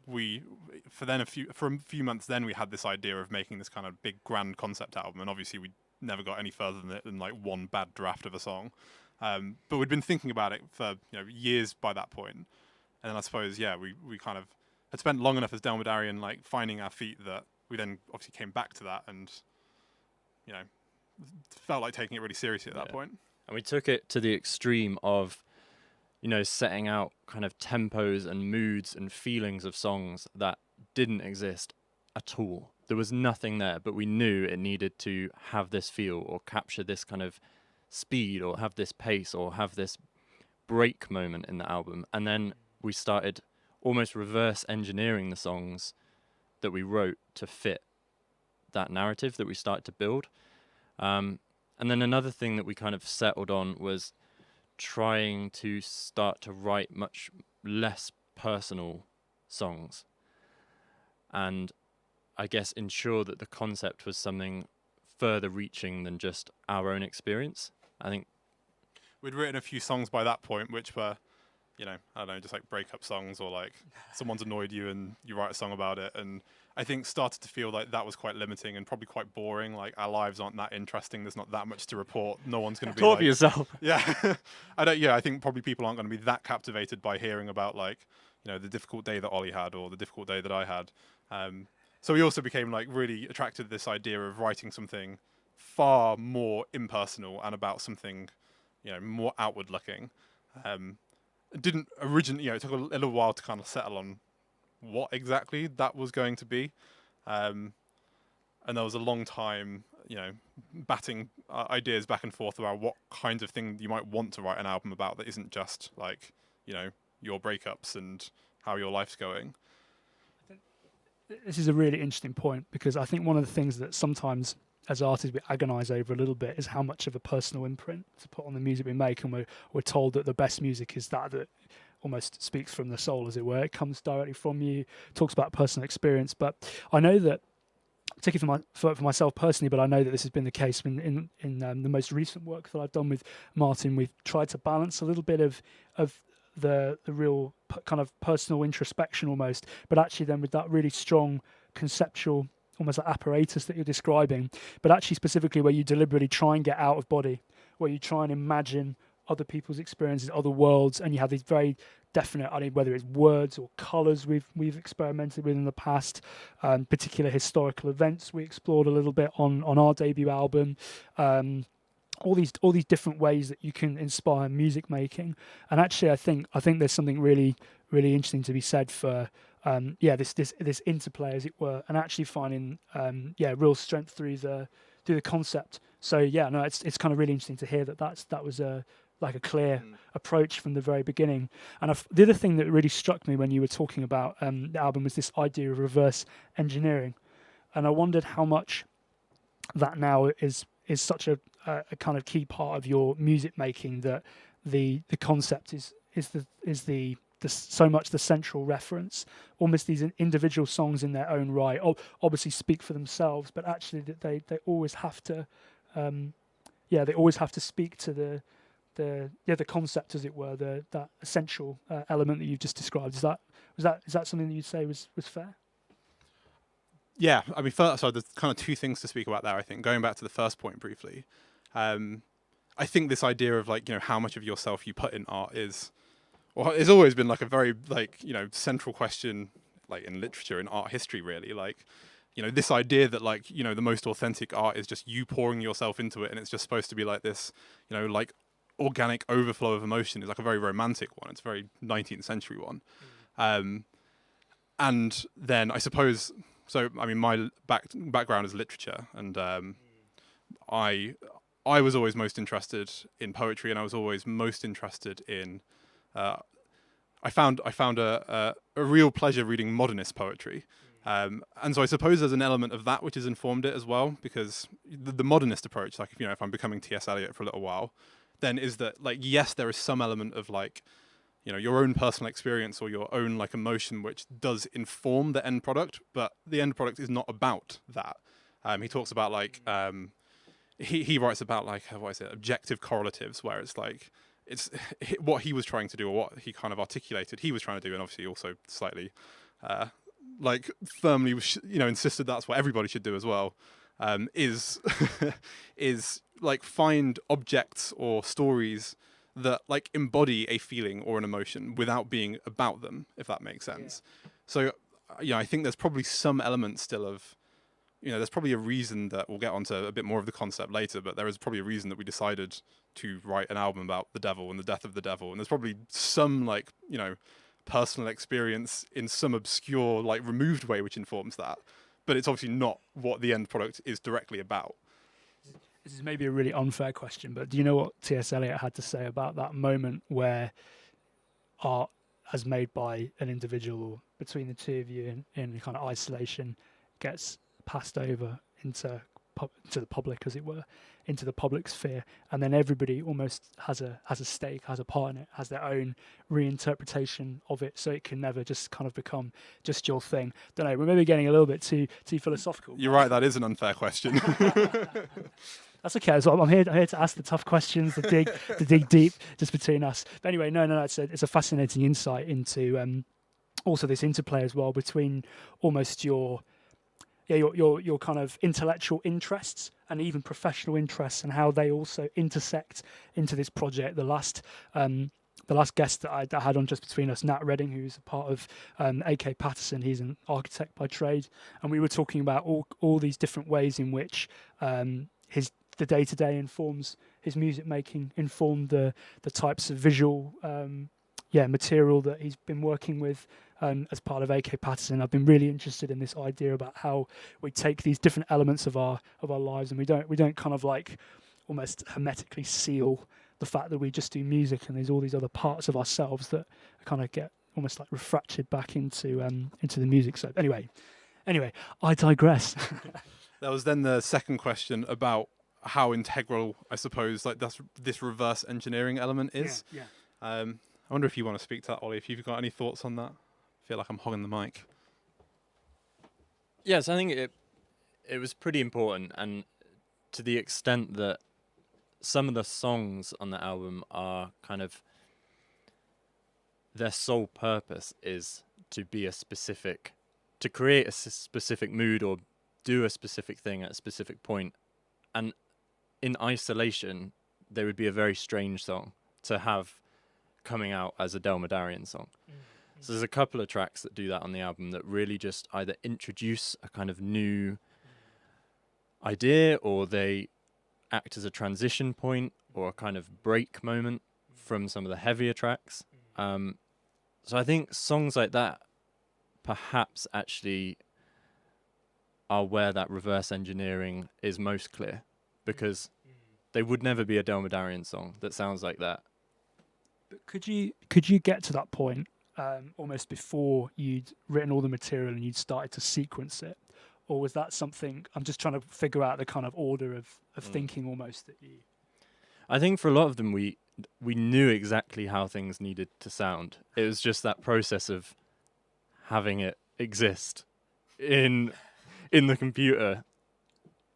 for a few months then we had this idea of making this kind of big grand concept album, and obviously we never got any further than like one bad draft of a song. But we'd been thinking about it for years by that point. And then I suppose, we kind of had spent long enough as Delmer Darion like finding our feet that we then obviously came back to that and, felt like taking it really seriously at that point. And we took it to the extreme of, setting out kind of tempos and moods and feelings of songs that didn't exist at all. There was nothing there, but we knew it needed to have this feel or capture this kind of speed or have this pace or have this break moment in the album. And then we started almost reverse engineering the songs that we wrote to fit that narrative that we started to build. And then another thing that we kind of settled on was trying to start to write much less personal songs, and I guess ensure that the concept was something further reaching than just our own experience. I think we'd written a few songs by that point which were, I don't know, just like breakup songs, or like someone's annoyed you and you write a song about it. And I think started to feel like that was quite limiting and probably quite boring. Like our lives aren't that interesting. There's not that much to report. No one's going to be talk for yourself. Yeah. I think probably people aren't going to be that captivated by hearing about like, the difficult day that Ollie had or the difficult day that I had. So we also became like really attracted to this idea of writing something far more impersonal and about something, more outward looking. It didn't originally, it took a little while to kind of settle on what exactly that was going to be. And there was a long time, batting ideas back and forth about what kinds of thing you might want to write an album about that isn't just like, your breakups and how your life's going. This is a really interesting point, because I think one of the things that sometimes as artists we agonise over a little bit is how much of a personal imprint to put on the music we make, and we're told that the best music is that almost speaks from the soul, as it were. It comes directly from you, talks about personal experience. But I know that, particularly for myself personally, but I know that this has been the case in the most recent work that I've done with Martin. We've tried to balance a little bit of the real kind of personal introspection almost, but actually then with that really strong conceptual, almost like apparatus that you're describing, but actually specifically where you deliberately try and get out of body, where you try and imagine other people's experiences, other worlds, and you have these very definite, whether it's words or colours we've experimented with in the past, particular historical events we explored a little bit on our debut album, all these different ways that you can inspire music making. And actually I think there's something really, really interesting to be said for this interplay, as it were, and actually finding real strength through the concept. So it's kind of really interesting to hear that was a clear approach from the very beginning. And the other thing that really struck me when you were talking about the album was this idea of reverse engineering, and I wondered how much that now is such a kind of key part of your music making, that the concept is the so much the central reference. Almost these individual songs in their own right obviously speak for themselves, but actually that they always have to speak to the concept, as it were, that essential element that you've just described. Is that something that you'd say was fair? Yeah, I mean, so there's kind of two things to speak about there. I think going back to the first point briefly, I think this idea of like how much of yourself you put in art is. Well, it's always been like a very central question, like in literature and art history, really. Like, this idea that like, the most authentic art is just you pouring yourself into it, and it's just supposed to be like this, like organic overflow of emotion, is like a very romantic one. It's a very 19th century one. And then I suppose, so I mean, my background is literature, and I was always most interested in poetry, and I was always most interested in. I found a real pleasure reading modernist poetry, and so I suppose there's an element of that which has informed it as well, because the modernist approach, like if I'm becoming T.S. Eliot for a little while, then is that like, yes, there is some element of like, your own personal experience or your own like emotion which does inform the end product, but the end product is not about that. He talks about like he writes about like objective correlatives, where it's like it's what he was trying to do, or what he kind of articulated he was trying to do, and obviously also slightly like firmly insisted that's what everybody should do as well, is is like find objects or stories that like embody a feeling or an emotion without being about them, if that makes sense. So I think there's probably some element still of, there's probably a reason that we'll get onto a bit more of the concept later, but there is probably a reason that we decided to write an album about the devil and the death of the devil, and there's probably some like personal experience in some obscure like removed way which informs that, but it's obviously not what the end product is directly about. This is maybe a really unfair question, but do you know what T.S. Eliot had to say about that moment where art, as made by an individual between the two of you in kind of isolation, gets passed over into the public, as it were, into the public sphere, and then everybody almost has a stake, has a part in it, has their own reinterpretation of it, so it can never just kind of become just your thing. Don't know, we're maybe getting a little bit too philosophical. You're right, that is an unfair question. That's okay. So I'm here to ask the tough questions, to dig deep, just between us. But anyway, no, it's a fascinating insight into also this interplay as well between almost your kind of intellectual interests and even professional interests, and how they also intersect into this project. The last guest that I had on Just Between Us, Nat Redding, who's a part of AK Patterson, he's an architect by trade, and we were talking about all these different ways in which the day-to-day informs his music making, informed the types of visual material that he's been working with as part of AK Patterson. I've been really interested in this idea about how we take these different elements of our lives, and we don't kind of like almost hermetically seal the fact that we just do music, and there's all these other parts of ourselves that kind of get almost like refracted back into the music. So anyway, I digress. That was then the second question about how integral, I suppose, like this reverse engineering element is. Yeah. I wonder if you want to speak to that, Ollie, if you've got any thoughts on that. I feel like I'm hogging the mic. Yes, I think it was pretty important, and to the extent that some of the songs on the album are kind of, their sole purpose is to create a specific mood or do a specific thing at a specific point. And in isolation, they would be a very strange song to have coming out as a Delmer Darion song. So there's a couple of tracks that do that on the album that really just either introduce a kind of new idea, or they act as a transition point or a kind of break moment from some of the heavier tracks. So I think songs like that perhaps actually are where that reverse engineering is most clear, because they would never be a Delmer Darion song that sounds like that. But could you get to that point almost before you'd written all the material and you'd started to sequence it, or was that something? I'm just trying to figure out the kind of order of thinking almost that you. I think for a lot of them, we knew exactly how things needed to sound. It was just that process of having it exist in the computer.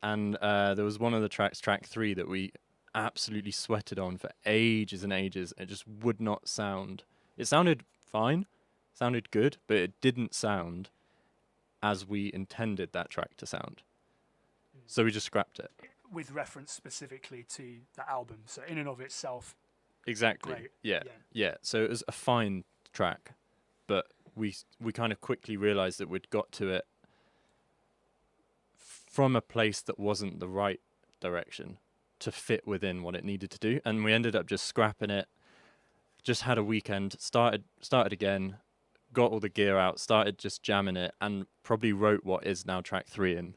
And there was one of the tracks, track 3, that we absolutely sweated on for ages and ages. It just would not sound. It sounded fine, sounded good, but it didn't sound as we intended that track to sound. So we just scrapped it. With reference specifically to the album, so in and of itself. Exactly. Great. Yeah. So it was a fine track, but we kind of quickly realised that we'd got to it from a place that wasn't the right direction to fit within what it needed to do. And we ended up just scrapping it, just had a weekend, started again, got all the gear out, started just jamming it, and probably wrote what is now track 3 in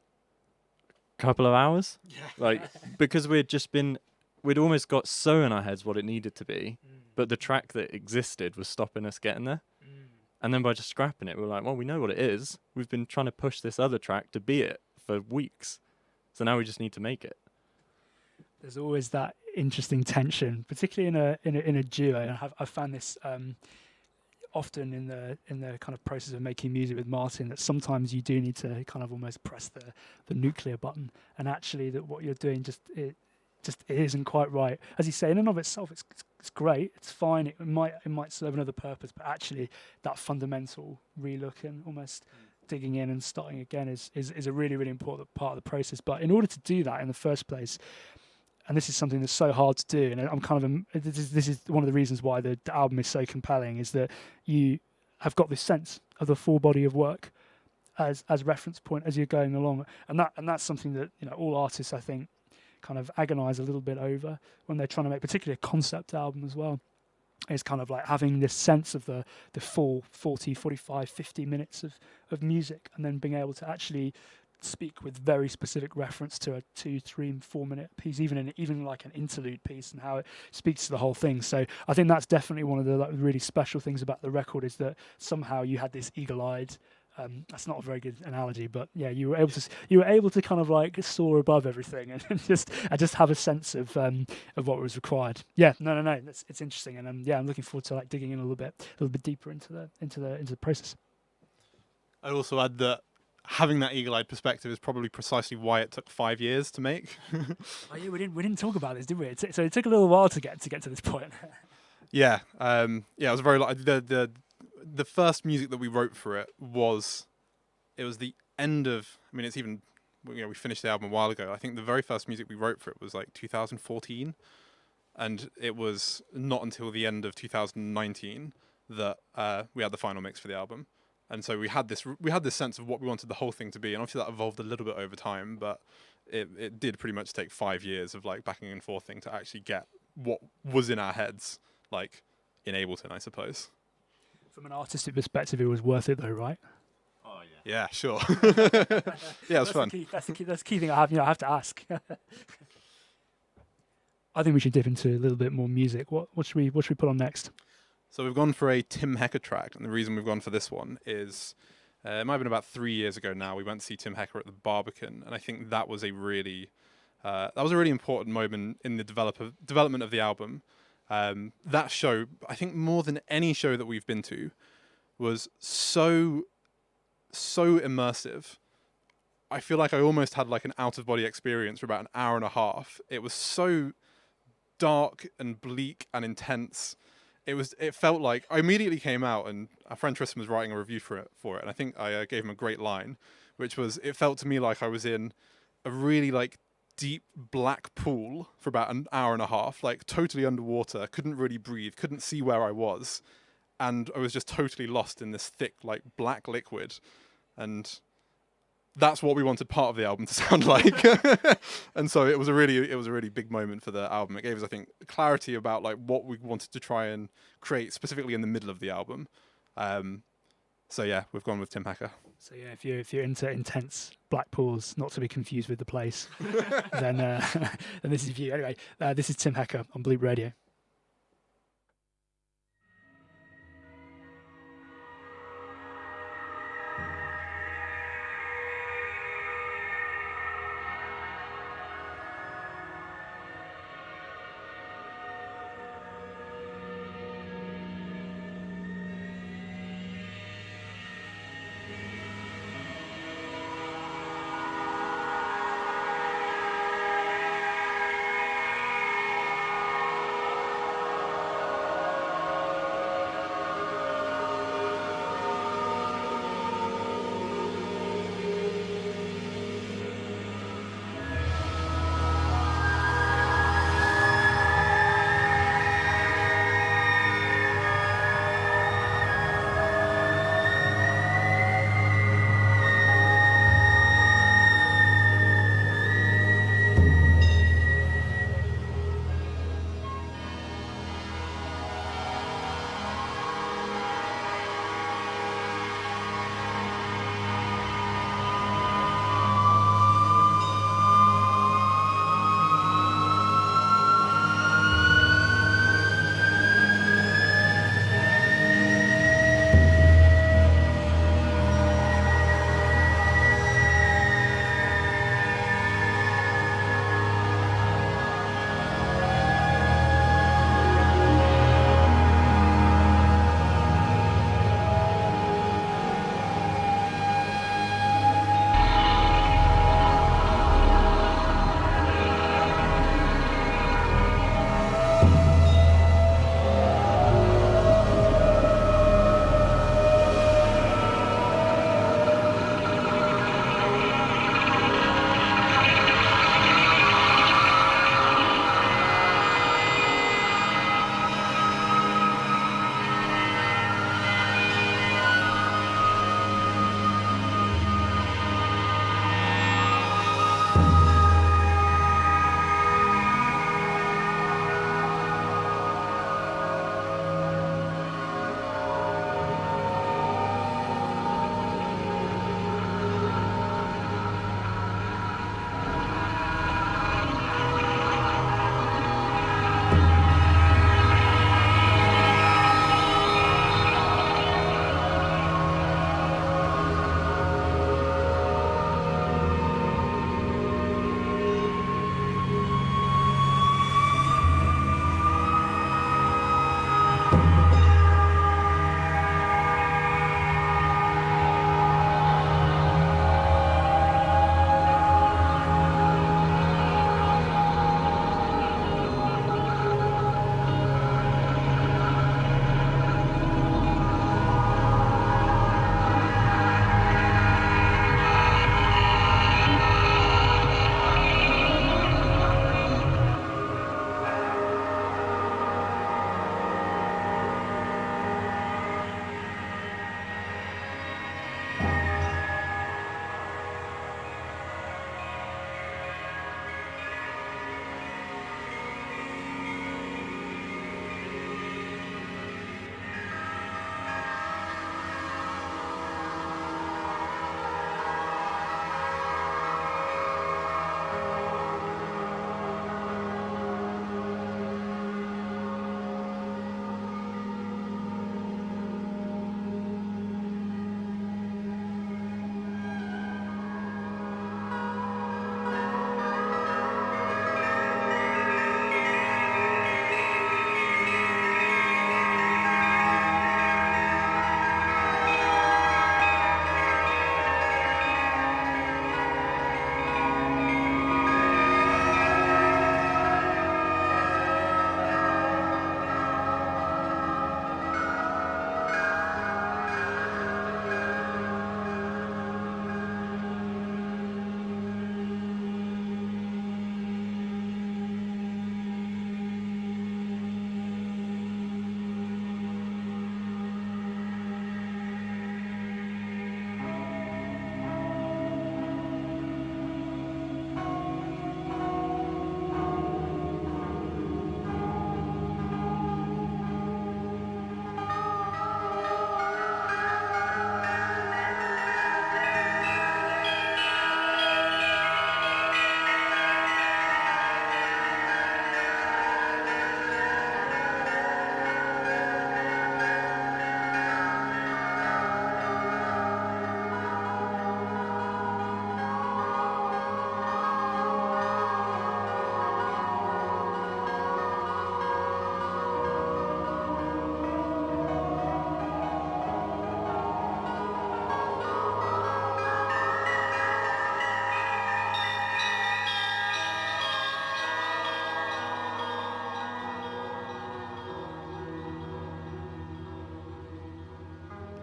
a couple of hours. Like, because we'd almost got so in our heads what it needed to be, but the track that existed was stopping us getting there. And then by just scrapping it, we were like, well, we know what it is. We've been trying to push this other track to be it for weeks. So now we just need to make it. There's always that interesting tension, particularly in a duo. And I've found this often in the kind of process of making music with Martin, that sometimes you do need to kind of almost press the nuclear button, and actually that what you're doing just isn't quite right. As you say, in and of itself, it's great, it's fine, it might serve another purpose, but actually that fundamental relook and almost digging in and starting again is a really, really important part of the process. But in order to do that in the first place, and this is something that's so hard to do, and I'm kind of this is one of the reasons why the album is so compelling, is that you have got this sense of the full body of work as reference point as you're going along, and that's something that, you know, all artists, I think, kind of agonize a little bit over when they're trying to make particularly a concept album as well. It's kind of like having this sense of the full 40, 45, 50 minutes of music, and then being able to actually speak with very specific reference to a 2, 3, 4 minute piece, even like an interlude piece, and how it speaks to the whole thing. So I think that's definitely one of the really special things about the record, is that somehow you had this eagle-eyed, that's not a very good analogy, but yeah, you were able to kind of like soar above everything and just have a sense of what was required. Yeah, no, it's interesting, and yeah, I'm looking forward to like digging in a little bit deeper into the process. I'd also add that having that eagle-eyed perspective is probably precisely why it took 5 years to make. Oh yeah, we didn't talk about this, did we? So it took a little while to get to this point. Yeah, it was very the first music that we wrote for it was the end of, I mean, it's even, you know, we finished the album a while ago. I think the very first music we wrote for it was like 2014, and it was not until the end of 2019 that we had the final mix for the album. And so we had this sense of what we wanted the whole thing to be, and obviously that evolved a little bit over time, but it did pretty much take 5 years of like backing and forthing to actually get what was in our heads, like in Ableton, I suppose. From an artistic perspective, it was worth it though, right? Oh yeah. Yeah, sure. Yeah, it was fun. That's the key thing I have to ask. I think we should dip into a little bit more music. What should we put on next? So we've gone for a Tim Hecker track, and the reason we've gone for this one is it might have been about 3 years ago now. We went to see Tim Hecker at the Barbican, and I think that was a really important moment in the development of the album. That show, I think more than any show that we've been to, was so immersive. I feel like I almost had like an out-of-body experience for about an hour and a half. It was so dark and bleak and intense. It felt like I immediately came out, and our friend Tristan was writing a review for it, and I think I gave him a great line, which was, it felt to me like I was in a really like deep black pool for about an hour and a half, like totally underwater, couldn't really breathe, couldn't see where I was, and I was just totally lost in this thick like black liquid, and that's what we wanted part of the album to sound like. And so it was a really big moment for the album. It gave us, I think, clarity about like what we wanted to try and create specifically in the middle of the album. So yeah, we've gone with Tim Hecker. So yeah, if you're into intense black pools, not to be confused with The Place, then this is for you. Anyway, this is Tim Hecker on Bleep Radio.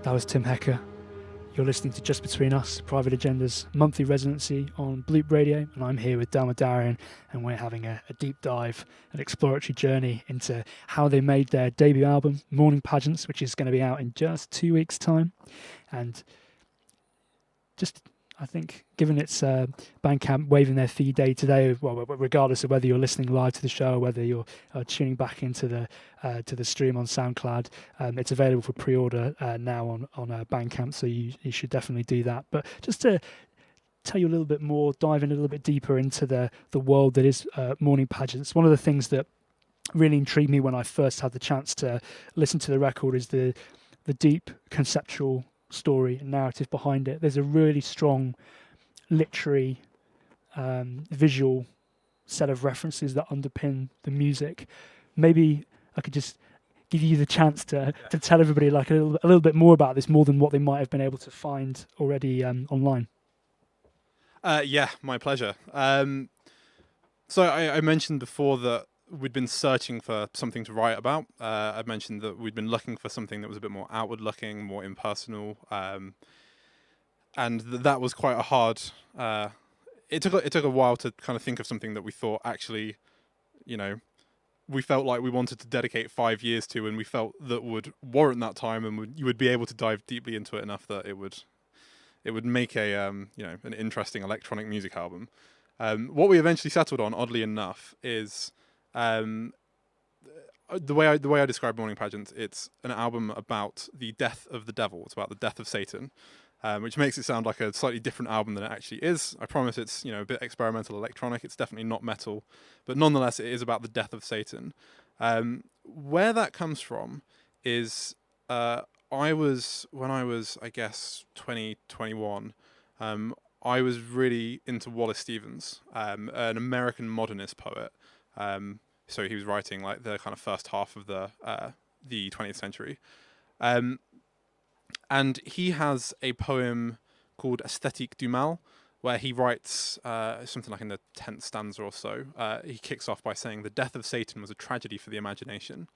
That was Tim Hecker. You're listening to Just Between Us, Private Agenda's monthly residency on Bloop Radio, and I'm here with Delmer Darion, and we're having a deep dive, an exploratory journey into how they made their debut album, Morning Pageants, which is going to be out in just 2 weeks' time. And just, I think, given its Bandcamp waiving their fee day today, well, regardless of whether you're listening live to the show or whether you're tuning back into the stream on SoundCloud, it's available for pre-order now on Bandcamp, so you should definitely do that. But just to tell you a little bit more, dive in a little bit deeper into the world that is Morning Pageants. One of the things that really intrigued me when I first had the chance to listen to the record is the deep conceptual story and narrative behind it. There's a really strong literary, visual set of references that underpin the music. Maybe I could just give you the chance to tell everybody like a little bit more about this, more than what they might have been able to find already online. Yeah, my pleasure. So I mentioned before that we'd been searching for something to write about. I mentioned that we'd been looking for something that was a bit more outward looking, more impersonal, and that was quite a hard. It took a while to kind of think of something that we thought actually, we felt like we wanted to dedicate 5 years to, and we felt that would warrant that time, and you would be able to dive deeply into it enough that it would make a an interesting electronic music album. What we eventually settled on, oddly enough, is the way I describe Morning Pageants. It's an album about the death of the devil. It's about the death of Satan, which makes it sound like a slightly different album than it actually is. I promise it's a bit experimental electronic. It's definitely not metal, but nonetheless it is about the death of Satan. Where that comes from is when I was I guess 20, 21. I was really into Wallace Stevens, an American modernist poet. So he was writing like the kind of first half of the 20th century. And he has a poem called Esthétique du Mal, where he writes something like in the 10th stanza or so. He kicks off by saying, "The death of Satan was a tragedy for the imagination."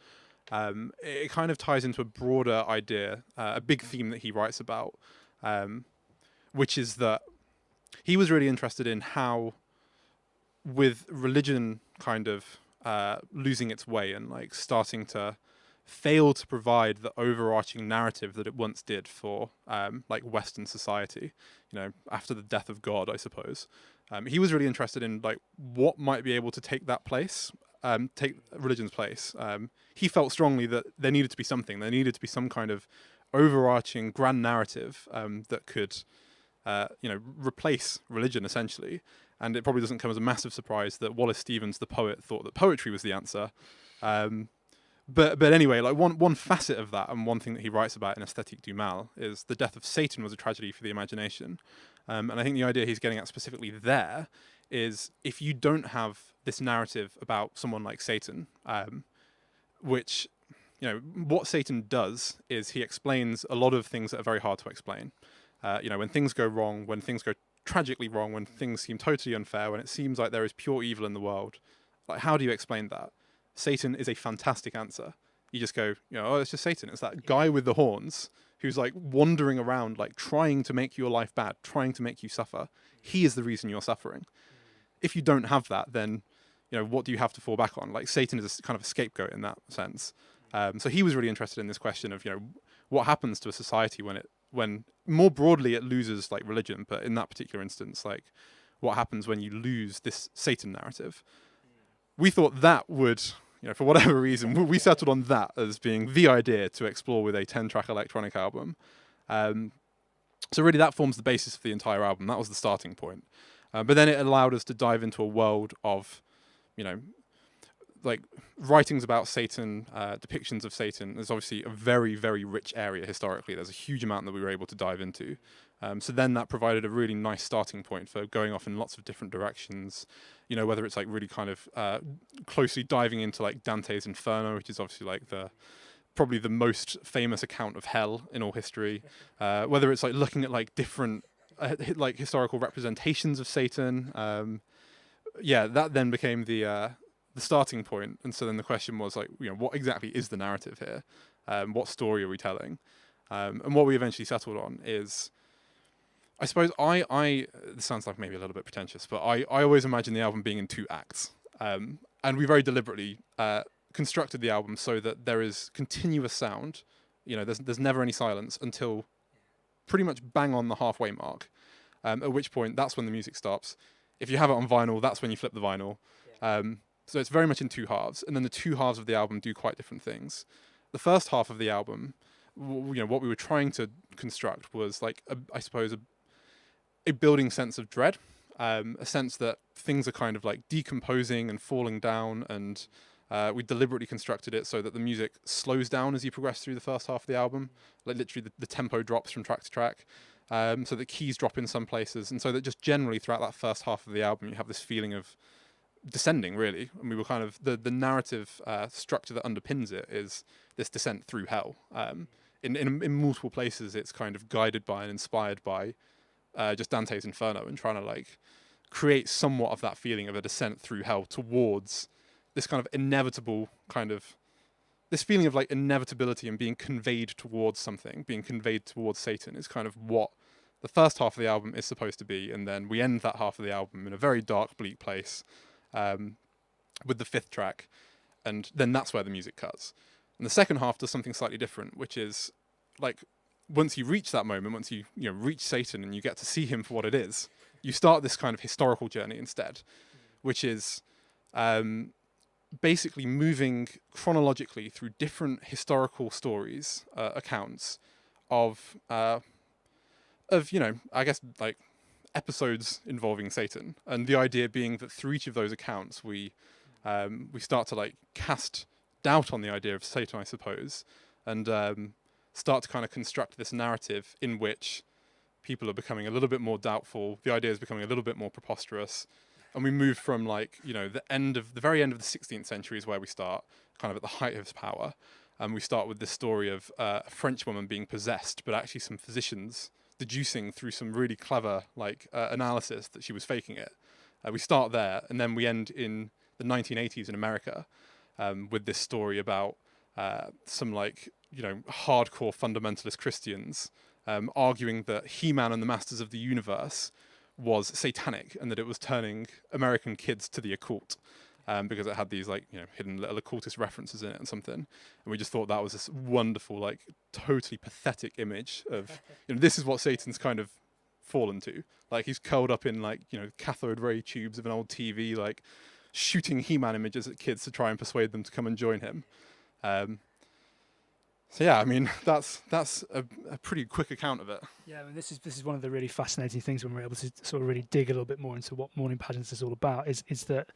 It kind of ties into a broader idea, a big theme that he writes about, which is that he was really interested in how, with religion kind of losing its way and like starting to fail to provide the overarching narrative that it once did for like Western society, after the death of God, I suppose. He was really interested in like what might be able to take that place, take religion's place. He felt strongly that there needed to be something. There needed to be some kind of overarching grand narrative that could, replace religion essentially. And it probably doesn't come as a massive surprise that Wallace Stevens, the poet, thought that poetry was the answer. But anyway, like one facet of that, and one thing that he writes about in Esthétique du Mal, is the death of Satan was a tragedy for the imagination. And I think the idea he's getting at specifically there is, if you don't have this narrative about someone like Satan, which, what Satan does is he explains a lot of things that are very hard to explain. When things go wrong, when things go tragically wrong, when things seem totally unfair, when it seems like there is pure evil in the world, like how do you explain that? Satan is a fantastic answer. You just go, it's just Satan. It's that guy with the horns who's like wandering around, like trying to make your life bad, trying to make you suffer. He is the reason you're suffering. If you don't have that, then, what do you have to fall back on? Like Satan is a kind of a scapegoat in that sense. So he was really interested in this question of, what happens to a society when more broadly it loses like religion, but in that particular instance, like what happens when you lose this Satan narrative? We thought that would, for whatever reason, we settled on that as being the idea to explore with a 10-track electronic album. So really that forms the basis for the entire album. That was the starting point. But then it allowed us to dive into a world of, like writings about Satan, depictions of Satan. There's obviously a very, very rich area historically. There's a huge amount that we were able to dive into. So then that provided a really nice starting point for going off in lots of different directions. Whether it's like really kind of closely diving into like Dante's Inferno, which is obviously like probably the most famous account of hell in all history. Whether it's like looking at like different like historical representations of Satan. That then became the starting point. And so then the question was like, what exactly is the narrative here? What story are we telling? And what we eventually settled on is, I suppose this sounds like maybe a little bit pretentious, but I always imagine the album being in 2 acts. And we very deliberately constructed the album so that there is continuous sound. There's never any silence until pretty much bang on the halfway mark, at which point that's when the music stops. If you have it on vinyl, that's when you flip the vinyl. So it's very much in 2 halves, and then the 2 halves of the album do quite different things. The first half of the album, what we were trying to construct was like, I suppose, a building sense of dread, a sense that things are kind of like decomposing and falling down, and we deliberately constructed it so that the music slows down as you progress through the first half of the album. Like literally the tempo drops from track to track, so that keys drop in some places, and so that just generally throughout that first half of the album you have this feeling of descending, really. And we were kind of, the narrative structure that underpins it is this descent through hell. In multiple places it's kind of guided by and inspired by just Dante's Inferno, and trying to like create somewhat of that feeling of a descent through hell towards this kind of inevitable kind of, this feeling of like inevitability and being conveyed towards something, being conveyed towards Satan, is kind of what the first half of the album is supposed to be. And then we end that half of the album in a very dark, bleak place with the 5th track, and then that's where the music cuts. And the second half does something slightly different, which is like, once you reach that moment, once you reach Satan and you get to see him for what it is, you start this kind of historical journey instead, which is basically moving chronologically through different historical stories, accounts of I guess like episodes involving Satan, and the idea being that through each of those accounts we start to like cast doubt on the idea of Satan, I suppose, and start to kind of construct this narrative in which people are becoming a little bit more doubtful, the idea is becoming a little bit more preposterous, and we move from like, the very end of the 16th century is where we start, kind of at the height of his power, and we start with this story of a French woman being possessed, but actually some physicians deducing through some really clever like analysis that she was faking it. We start there, and then we end in the 1980s in America with this story about some like, hardcore fundamentalist Christians arguing that He-Man and the Masters of the Universe was satanic, and that it was turning American kids to the occult, because it had these like, hidden little occultist references in it and something. And we just thought that was this wonderful, like totally pathetic image of, this is what Satan's kind of fallen to. Like he's curled up in like, cathode ray tubes of an old TV, like shooting He-Man images at kids to try and persuade them to come and join him. So yeah, I mean, that's a pretty quick account of it. Yeah, I mean, this is one of the really fascinating things when we're able to sort of really dig a little bit more into what Morning Pageants is all about, is that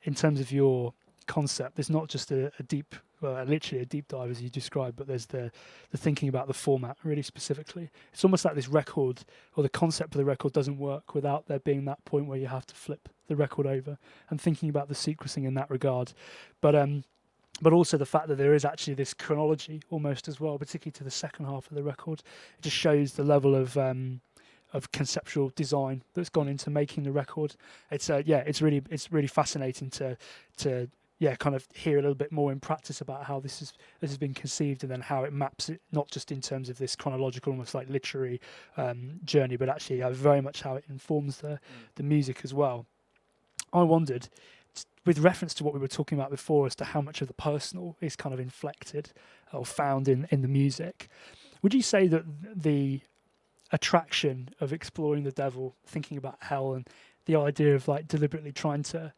in terms of your concept, there's not just a deep, literally a deep dive as you described, but there's the thinking about the format really specifically. It's almost like this record, or the concept of the record, doesn't work without there being that point where you have to flip the record over, and thinking about the sequencing in that regard. But also the fact that there is actually this chronology almost as well, particularly to the second half of the record. It just shows the level of conceptual design that's gone into making the record. It's really fascinating to kind of hear a little bit more in practice about how this has been conceived, and then how it maps it, not just in terms of this chronological, almost like literary journey, but actually very much how it informs the music as well. I wondered, with reference to what we were talking about before, as to how much of the personal is kind of inflected or found in the music, would you say that the attraction of exploring the devil, thinking about hell, and the idea of like deliberately trying to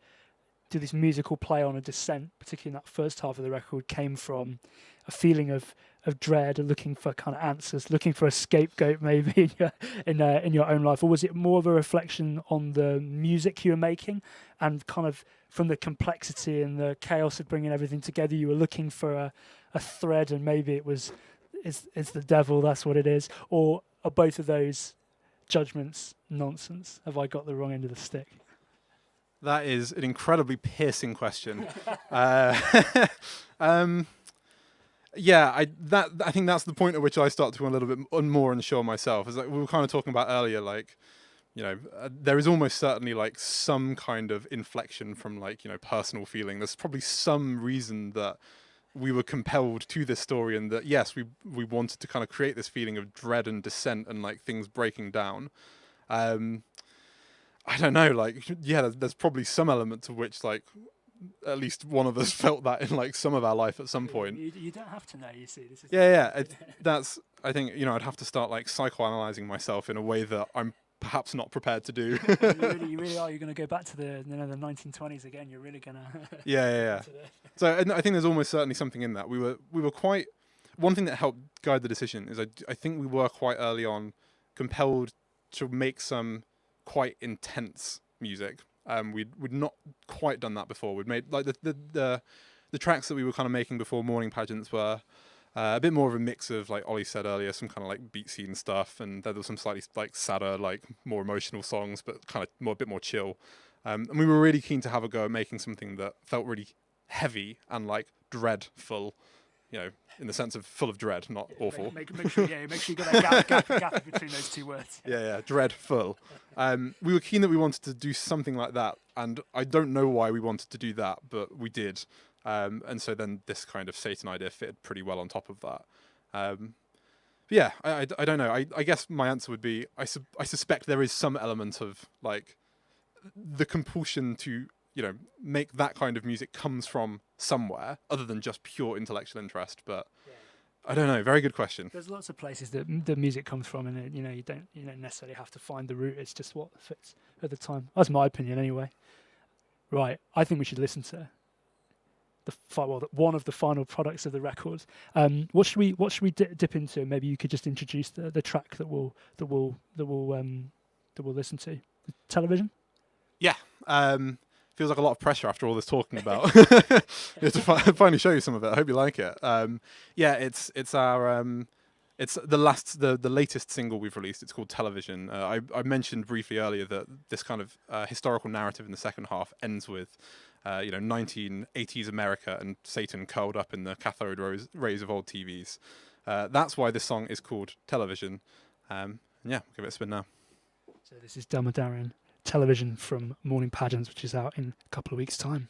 do this musical play on a descent, particularly in that first half of the record, came from a feeling of dread, looking for kind of answers, looking for a scapegoat maybe in your own life? Or was it more of a reflection on the music you were making, and kind of from the complexity and the chaos of bringing everything together, you were looking for a thread, and maybe it's the devil, that's what it is? Or are both of those judgments nonsense? Have I got the wrong end of the stick? That is an incredibly piercing question. Yeah, I think that's the point at which I start to be a little bit more unsure myself. Is like we were kind of talking about earlier, like, there is almost certainly like some kind of inflection from like, personal feeling. There's probably some reason that we were compelled to this story, and that yes, we wanted to kind of create this feeling of dread and dissent and like things breaking down. I don't know, like, yeah, there's probably some element to which, like, at least one of us felt that in, like, some of our life at some point. You don't have to know, you see. This is That's, I think, you know, I'd have to start, like, psychoanalyzing myself in a way that I'm perhaps not prepared to do. you really are. You're going to go back to the 1920s again. You're really going to... Yeah. So I think there's almost certainly something in that. We were quite... One thing that helped guide the decision is I think we were quite early on compelled to make some quite intense music. We'd not quite done that before. We'd made like the tracks that we were kind of making before Morning Pageants were a bit more of a mix of, like Ollie said earlier, some kind of like beat scene stuff, and there was some slightly like sadder, like more emotional songs, but kind of a bit more chill. And we were really keen to have a go at making something that felt really heavy and like dreadful, you know, in the sense of full of dread, not awful. Make sure you got that gap between those two words. Yeah, dreadful. We were keen that we wanted to do something like that, and I don't know why we wanted to do that, but we did. And so then this kind of Satan idea fitted pretty well on top of that. But yeah, I don't know. I guess my answer would be I suspect there is some element of like the compulsion to, you know, make that kind of music comes from somewhere other than just pure intellectual interest. But I don't know. Very good question. There's lots of places that the music comes from, and you know, you don't necessarily have to find the root. It's just what fits at the time. That's my opinion, anyway. Right. I think we should listen to one of the final products of the record. What should we dip into? Maybe you could just introduce the track that we'll listen to. Television. Yeah. Feels like a lot of pressure after all this talking about. To finally show you some of it. I hope you like it. Yeah, it's our it's the latest single we've released. It's called Television. I mentioned briefly earlier that this kind of historical narrative in the second half ends with 1980s America and Satan curled up in the cathode rays of old TVs. That's why this song is called Television. Yeah, we'll give it a spin now. So this is Delmer Darion, Television from Morning Pageants, which is out in a couple of weeks' time.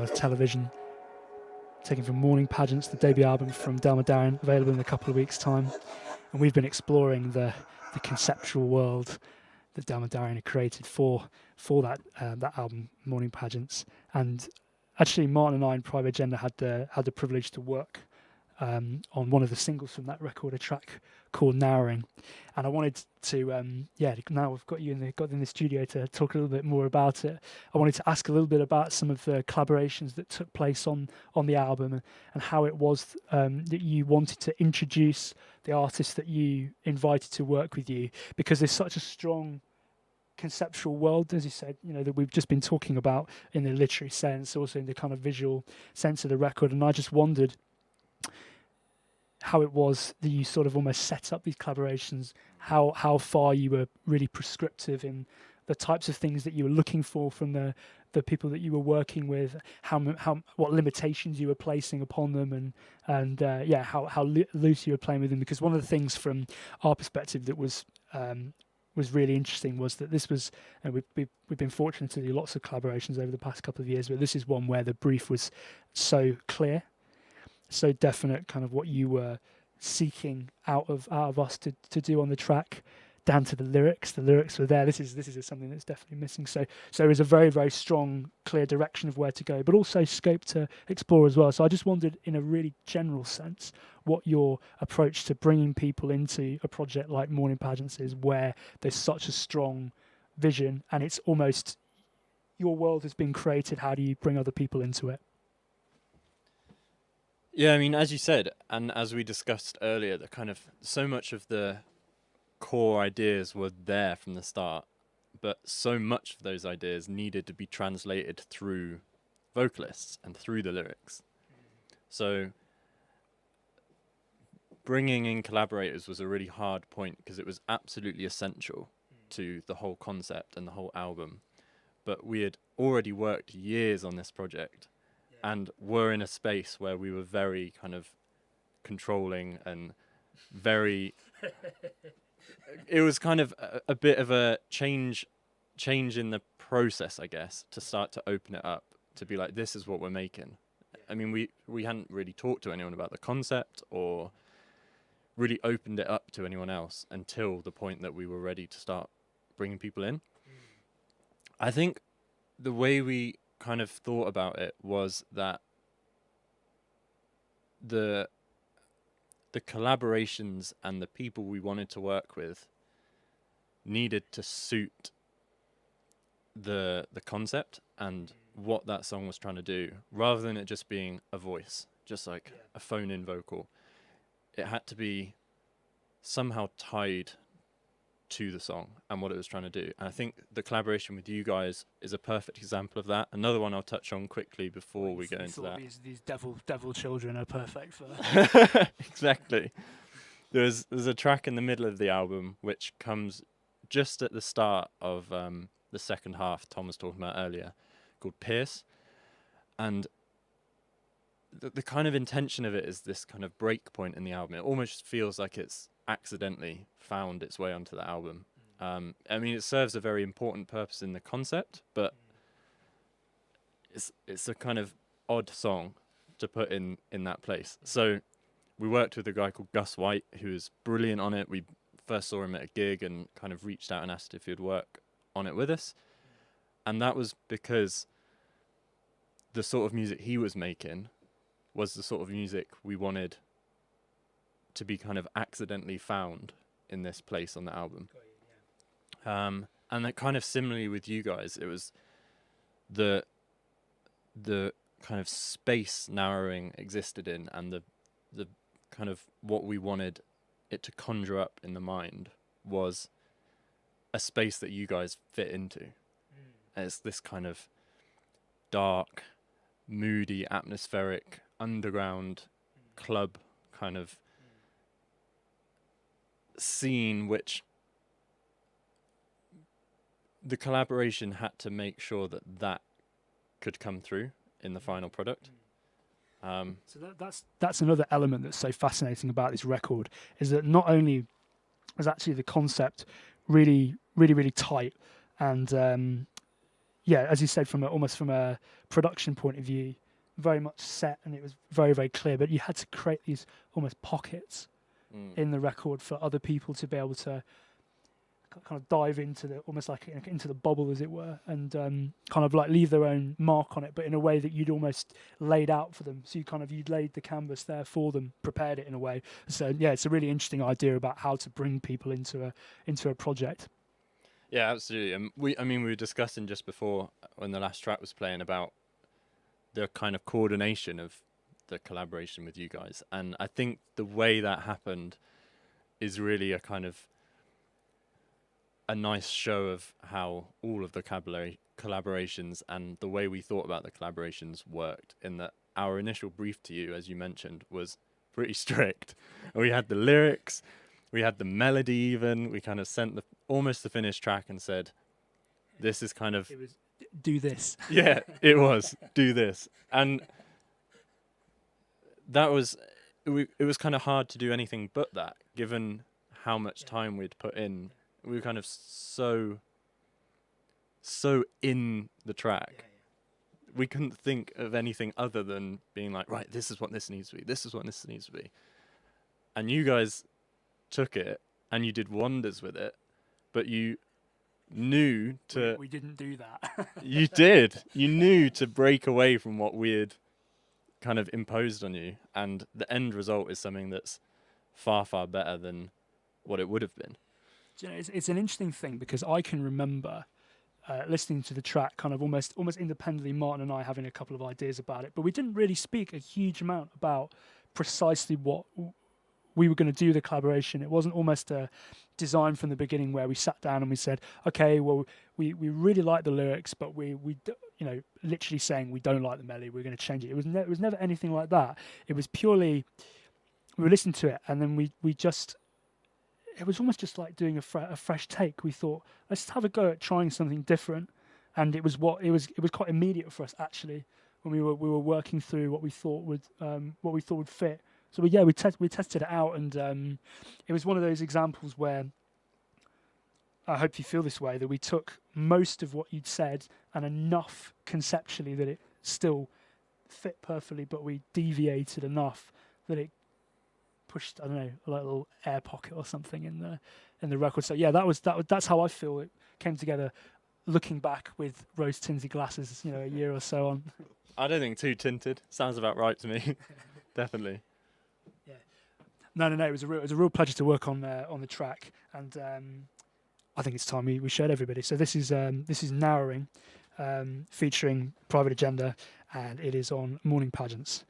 television, taken from Morning Pageants, the debut album from Delmer Darion, available in a couple of weeks' time. And we've been exploring the conceptual world that Delmer Darion had created for that album, Morning Pageants. And actually, Martin and I in Private Agenda had the privilege to work on one of the singles from that record, a track called Narrowing. And I wanted to, now we've got you in the studio to talk a little bit more about it. I wanted to ask a little bit about some of the collaborations that took place on the album, and how it was that you wanted to introduce the artists that you invited to work with you, because there's such a strong conceptual world, as you said, that we've just been talking about in the literary sense, also in the kind of visual sense of the record. And I just wondered how it was that you sort of almost set up these collaborations, how far you were really prescriptive in the types of things that you were looking for from the people that you were working with, what limitations you were placing upon them, and how loose you were playing with them. Because one of the things from our perspective that was really interesting was that this was, and we've been fortunate to do lots of collaborations over the past couple of years, but this is one where the brief was so clear, so definite, kind of what you were seeking out of us to do on the track, down to the lyrics. The lyrics were there. This is something that's definitely missing. So there is a very, very strong, clear direction of where to go, but also scope to explore as well. So I just wondered, in a really general sense, what your approach to bringing people into a project like Morning Pageants is, where there's such a strong vision and it's almost your world has been created. How do you bring other people into it? Yeah, I mean, as you said, and as we discussed earlier, the kind of so much of the core ideas were there from the start, but so much of those ideas needed to be translated through vocalists and through the lyrics. So bringing in collaborators was a really hard point, because it was absolutely essential to the whole concept and the whole album. But we had already worked years on this project, and were in a space where we were very kind of controlling and very it was kind of a bit of a change in the process, I guess, to start to open it up, to be like, this is what we're making. I mean, we hadn't really talked to anyone about the concept or really opened it up to anyone else until the point that we were ready to start bringing people in. I think the way we kind of thought about it was that the collaborations and the people we wanted to work with needed to suit the concept and what that song was trying to do, rather than it just being a voice, just like a phone-in vocal. It had to be somehow tied to the song and what it was trying to do. And I think the collaboration with you guys is a perfect example of that. Another one I'll touch on quickly before we go into that. These devil children are perfect for Exactly. There's a track in the middle of the album which comes just at the start of the second half Tom was talking about earlier, called Pierce. And the kind of intention of it is this kind of break point in the album. It almost feels like it's accidentally found its way onto the album. I mean, it serves a very important purpose in the concept, but it's a kind of odd song to put in that place. So we worked with a guy called Gus White, who was brilliant on it. We first saw him at a gig and kind of reached out and asked if he'd work on it with us. And that was because the sort of music he was making was the sort of music we wanted to be kind of accidentally found in this place on the album. And that kind of similarly with you guys, it was the kind of space narrowing existed in, and the kind of what we wanted it to conjure up in the mind was a space that you guys fit into. It's this kind of dark, moody, atmospheric, underground club kind of scene, which the collaboration had to make sure that could come through in the final product. So that's another element that's so fascinating about this record, is that not only is actually the concept really, really, really tight and yeah, as you said, almost from a production point of view, very much set, and it was very, very clear. But you had to create these almost pockets in the record for other people to be able to kind of dive into the almost like into the bubble, as it were, and kind of like leave their own mark on it, but in a way that you'd almost laid out for them. So you'd laid the canvas there for them, prepared it in a way. So yeah, it's a really interesting idea about how to bring people into a project. Yeah, absolutely. And we were discussing just before when the last track was playing about the kind of coordination of the collaboration with you guys, and I think the way that happened is really a kind of a nice show of how all of the collaborations and the way we thought about the collaborations worked, in that our initial brief to you, as you mentioned, was pretty strict. We had the lyrics, we had the melody even, we kind of sent almost the finished track and said, this is kind of... It was, do this. Yeah, it was, do this. And that was... It was kind of hard to do anything but that, given how much time we'd put in. We were kind of so in the track. We couldn't think of anything other than being like, right, this is what this needs to be. This is what this needs to be. And you guys took it and you did wonders with it, but you knew to... We didn't do that. You did. You knew to break away from what we had kind of imposed on you. And the end result is something that's far, far better than what it would have been. You know, it's an interesting thing, because I can remember listening to the track kind of almost independently, Martin and I having a couple of ideas about it, but we didn't really speak a huge amount about precisely what we were going to do the collaboration. It wasn't almost a design from the beginning where we sat down and we said, okay, well, we really like the lyrics, but we literally saying we don't like the melody, we're going to change it. It was never anything like that. It was purely, we were listening to it, and then we just... It was almost just like doing a fresh take. We thought, let's have a go at trying something different, and it was quite immediate for us actually when we were working through what we thought would fit. So we tested it out, and it was one of those examples where I hope you feel this way, that we took most of what you'd said and enough conceptually that it still fit perfectly, but we deviated enough that it pushed, I don't know, a little air pocket or something in the record. So yeah, that's how I feel it came together, looking back with rose tinted glasses, a year or so on. I don't think too tinted. Sounds about right to me. Definitely. Yeah. No. It was a real pleasure to work on the track, and I think it's time we showed everybody. So this is Narrowing, featuring Private Agenda, and it is on Morning Pageants.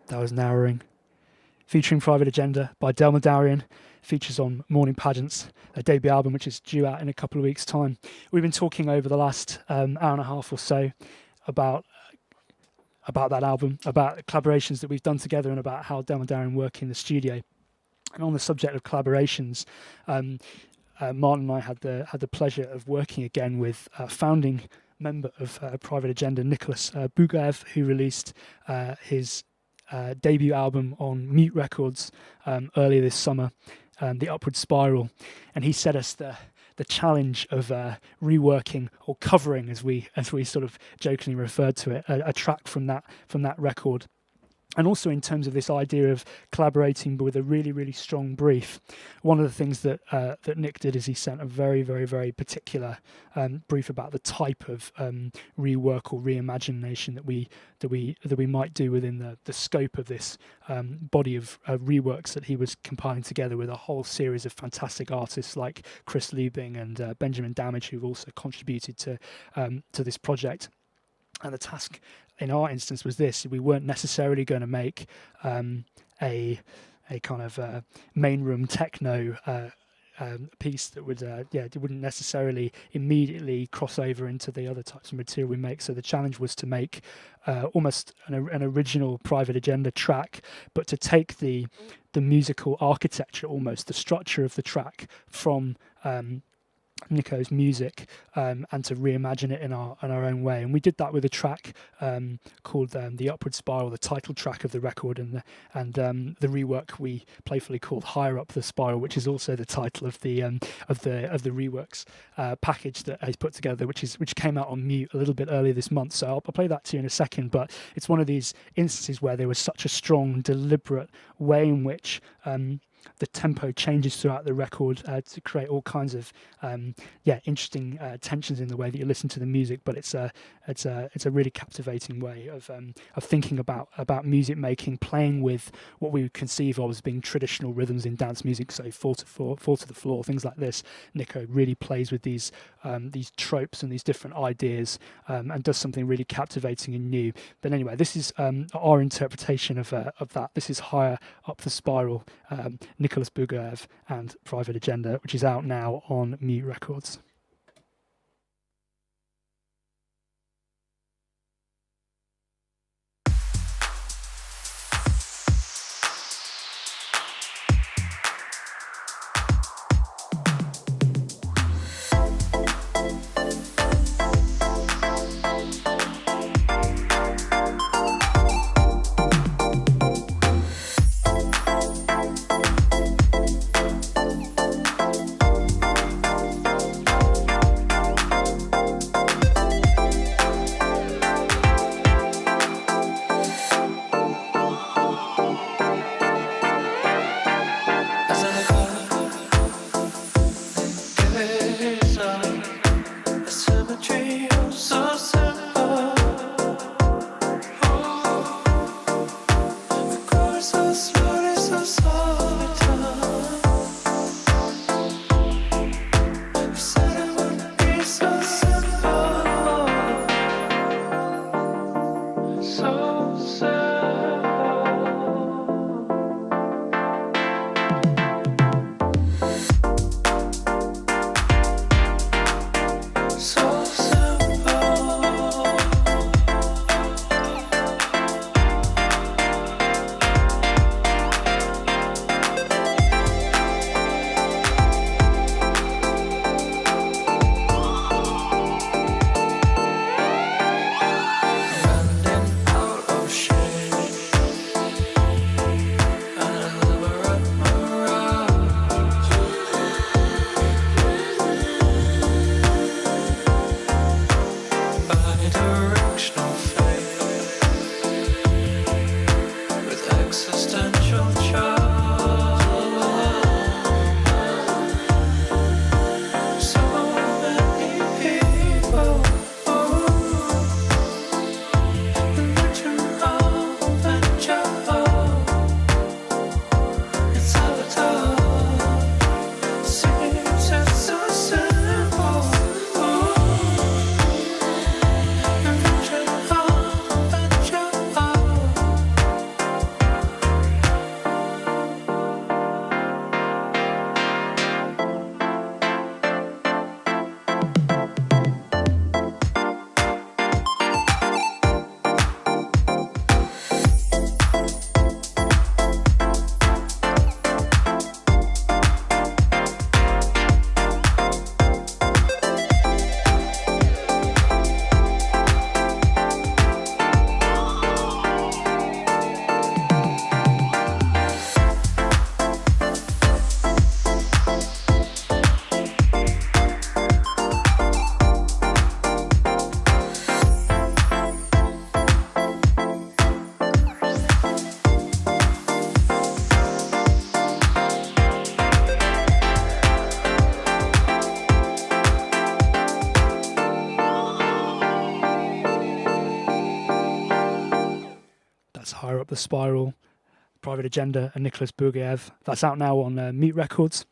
That was Narrowing, featuring Private Agenda by Delmer Darion. Features on Morning Pageants, their debut album, which is due out in a couple of weeks' time. We've been talking over the last hour and a half or so about that album, about the collaborations that we've done together, and about how Delmer Darion work in the studio. And on the subject of collaborations, Martin and I had the pleasure of working again with founding member of Private Agenda, Nicholas Bugaev, who released his debut album on Mute Records earlier this summer, The Upward Spiral, and he set us the challenge of reworking or covering, as we sort of jokingly referred to it, a track from that record. And also in terms of this idea of collaborating but with a really, really strong brief. One of the things that Nick did is he sent a very, very, very particular brief about the type of rework or reimagination that we might do within the scope of this body of reworks that he was compiling together with a whole series of fantastic artists like Chris Liebing and Benjamin Damage, who've also contributed to this project. And the task in our instance was this: we weren't necessarily going to make a kind of main room techno piece that would it wouldn't necessarily immediately cross over into the other types of material we make. So the challenge was to make almost an original Private Agenda track, but to take the musical architecture, almost the structure of the track from Nico's music, and to reimagine it in our own way. And we did that with a track called The Upward Spiral, the title track of the record, and the rework we playfully called Higher Up the Spiral, which is also the title of the reworks package that he's put together, which came out on Mute a little bit earlier this month. So I'll play that to you in a second. But it's one of these instances where there was such a strong, deliberate way in which the tempo changes throughout the record to create all kinds of interesting tensions in the way that you listen to the music. But it's a really captivating way of thinking about music making, playing with what we would conceive of as being traditional rhythms in dance music, so fall to the floor, things like this. Nico really plays with these tropes and these different ideas, and does something really captivating and new. But anyway, this is our interpretation of that. This is Higher Up the Spiral, Nicholas Bugaev and Private Agenda, which is out now on Mute Records. The Spiral, Private Agenda, and Nicholas Bourgaev. That's out now on Mute Records.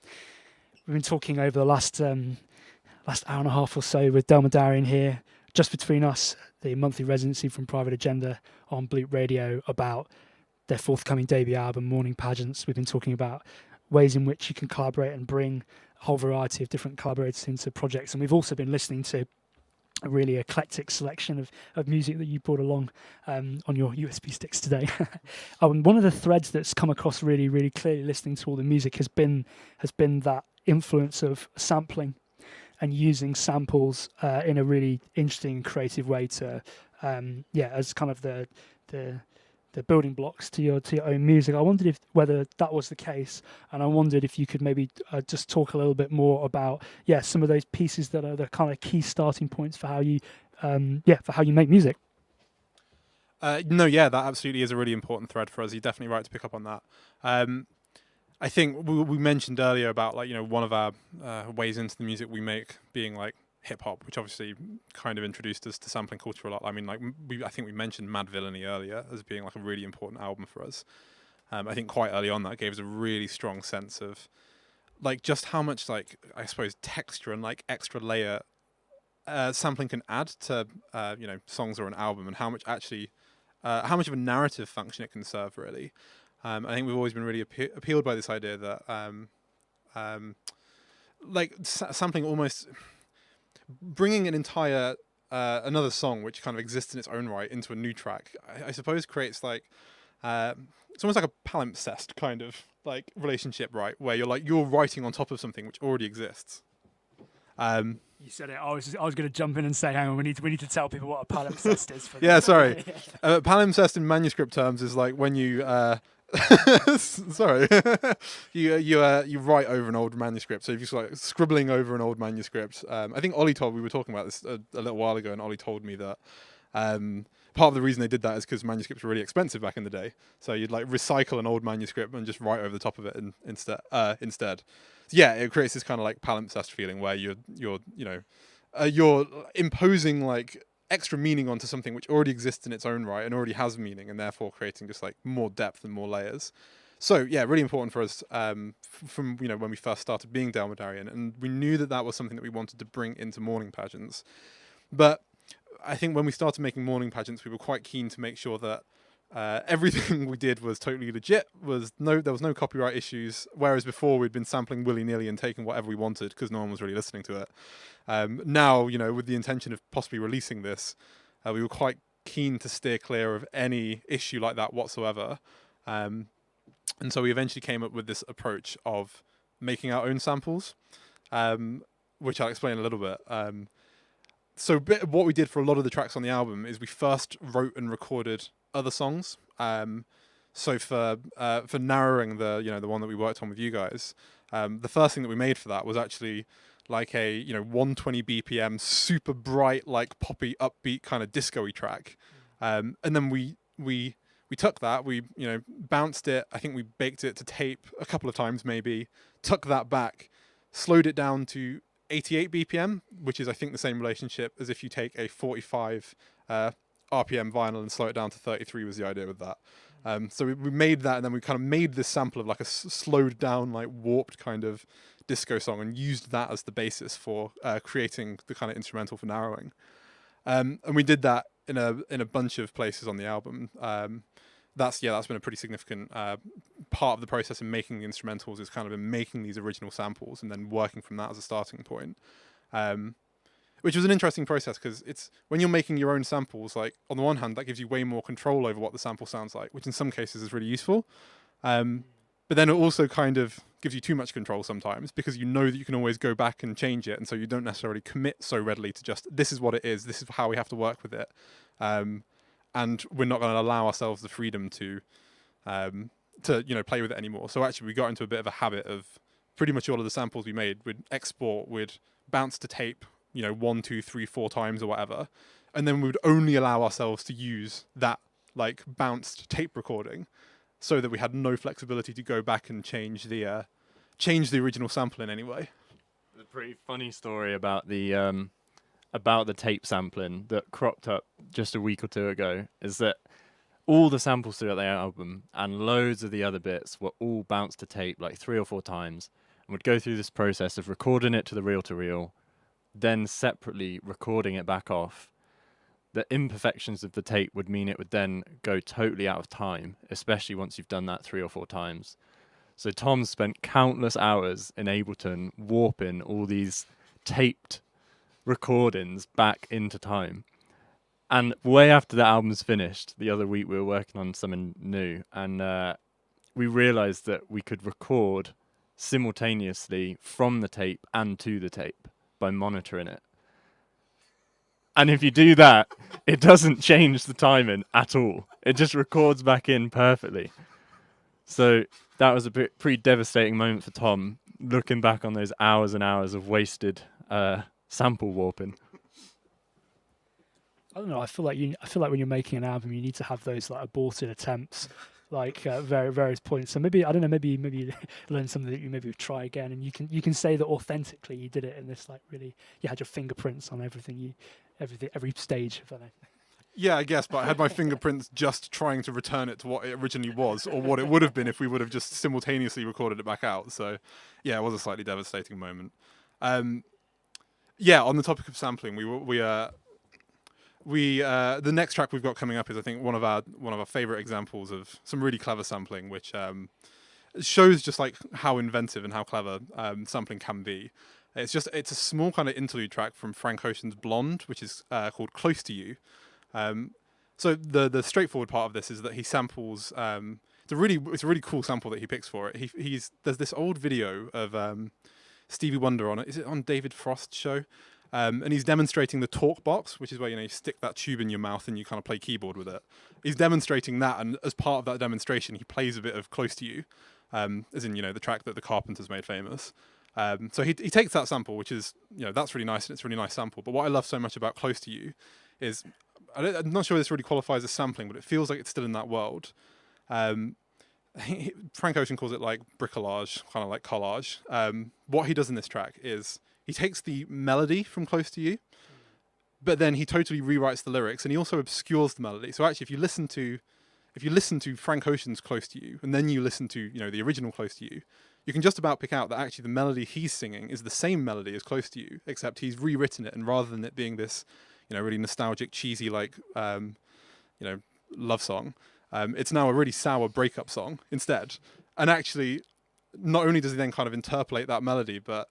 We've been talking over the last hour and a half or so with Delmer Darion here, just between us, the monthly residency from Private Agenda on Bleep Radio, about their forthcoming debut album, Morning Pageants. We've been talking about ways in which you can collaborate and bring a whole variety of different collaborators into projects. And we've also been listening to a really eclectic selection of music that you brought along on your USB sticks today. One of the threads that's come across really, really clearly listening to all the music has been that influence of sampling and using samples in a really interesting, creative way to, as kind of the building blocks to your own music. I wondered whether that was the case, and I wondered if you could maybe just talk a little bit more about some of those pieces that are the kind of key starting points for how you make music. That absolutely is a really important thread for us. You're definitely right to pick up on that. I think we mentioned earlier about one of our ways into the music we make being like hip hop, which obviously kind of introduced us to sampling culture a lot. I mean, I think we mentioned Mad Villainy earlier as being like a really important album for us. I think quite early on that gave us a really strong sense of like just how much I suppose texture and like extra layer sampling can add to songs or an album, and how much actually how much of a narrative function it can serve really. I think we've always been really appealed by this idea that sampling almost bringing an entire another song which kind of exists in its own right into a new track, I suppose creates it's almost like a palimpsest kind of like relationship, right? Where you're writing on top of something which already exists. You said it. I was going to jump in and say, hang on, we need to tell people what a palimpsest is. Sorry. Palimpsest in manuscript terms is like when you sorry, you write over an old manuscript. So if you're like scribbling over an old manuscript, I think we were talking about this a little while ago, and Ollie told me that part of the reason they did that is because manuscripts were really expensive back in the day. So you'd like recycle an old manuscript and just write over the top of it instead. So it creates this kind of like palimpsest feeling where you're imposing like extra meaning onto something which already exists in its own right and already has meaning, and therefore creating just like more depth and more layers. So really important for us from when we first started being Delmer Darion, and we knew that was something that we wanted to bring into Morning Pageants. But I think when we started making Morning Pageants, we were quite keen to make sure that everything we did was totally legit. There was no copyright issues, whereas before we'd been sampling willy-nilly and taking whatever we wanted because no one was really listening to it. Now, with the intention of possibly releasing this, we were quite keen to steer clear of any issue like that whatsoever. And so we eventually came up with this approach of making our own samples, which I'll explain a little bit. So what we did for a lot of the tracks on the album is we first wrote and recorded other songs. So for narrowing the one that we worked on with you guys, the first thing that we made for that was actually like a 120 BPM super bright like poppy upbeat kind of disco-y track, and then we took that, we bounced it, I think we baked it to tape a couple of times maybe, took that back, slowed it down to 88 BPM, which is I think the same relationship as if you take a 45 RPM vinyl and slow it down to 33 was the idea with that. So we made that, and then we kind of made this sample of like a slowed down, like warped kind of disco song, and used that as the basis for creating the kind of instrumental for narrowing. And we did that in a bunch of places on the album. That's been a pretty significant part of the process in making the instrumentals, is kind of in making these original samples and then working from that as a starting point. Which was an interesting process because it's when you're making your own samples, like on the one hand, that gives you way more control over what the sample sounds like, which in some cases is really useful. But then it also kind of gives you too much control sometimes, because you know that you can always go back and change it. And so you don't necessarily commit so readily to just, this is what it is, this is how we have to work with it. And we're not going to allow ourselves the freedom to play with it anymore. So actually we got into a bit of a habit of pretty much all of the samples we made, we'd export, we'd bounce to tape, 1, 2, 3, 4 times or whatever. And then we would only allow ourselves to use that like bounced tape recording, so that we had no flexibility to go back and change the original sample in any way. There's a pretty funny story about the tape sampling that cropped up just a week or two ago, is that all the samples throughout the album and loads of the other bits were all bounced to tape like 3 or 4 times, and would go through this process of recording it to the reel-to-reel, then separately recording it back off. The imperfections of the tape would mean it would then go totally out of time, especially once you've done that 3 or 4 times. So Tom spent countless hours in Ableton warping all these taped recordings back into time. And way after the album's finished, the other week we were working on something new, and we realized that we could record simultaneously from the tape and to the tape by monitoring it. And if you do that, it doesn't change the timing at all. It just records back in perfectly. So that was a pretty devastating moment for Tom, looking back on those hours and hours of wasted sample warping. I don't know. I feel like when you're making an album, you need to have those like aborted attempts, like various points. So maybe I don't know. Maybe you learn something that you maybe try again, and you can say that authentically you did it in this like really. You had your fingerprints on everything. Every stage. I don't know. Yeah, I guess, but I had my fingerprints just trying to return it to what it originally was, or what it would have been if we would have just simultaneously recorded it back out. So, yeah, it was a slightly devastating moment. Yeah, on the topic of sampling, the next track we've got coming up is, I think, one of our favorite examples of some really clever sampling, which shows just like how inventive and how clever sampling can be. It's a small kind of interlude track from Frank Ocean's Blonde, which is called Close to You. So the straightforward part of this is that he samples. It's a really cool sample that he picks for it. There's this old video of Stevie Wonder on it. Is it on David Frost's show? And he's demonstrating the talk box, which is where you stick that tube in your mouth and you kind of play keyboard with it. He's demonstrating that, and as part of that demonstration, he plays a bit of Close to You, as in the track that the Carpenters made famous. So he takes that sample, which is that's really nice, and it's a really nice sample. But what I love so much about Close to You is I'm not sure this really qualifies as sampling, but it feels like it's still in that world. Frank Ocean calls it like bricolage, kind of like collage. What he does in this track is he takes the melody from Close to You, but then he totally rewrites the lyrics, and he also obscures the melody. So actually, if you listen to Frank Ocean's Close to You, and then you listen to the original Close to You, you can just about pick out that actually the melody he's singing is the same melody as Close to You, except he's rewritten it, and rather than it being this really nostalgic, cheesy, like, love song, it's now a really sour breakup song instead. And actually, not only does he then kind of interpolate that melody, but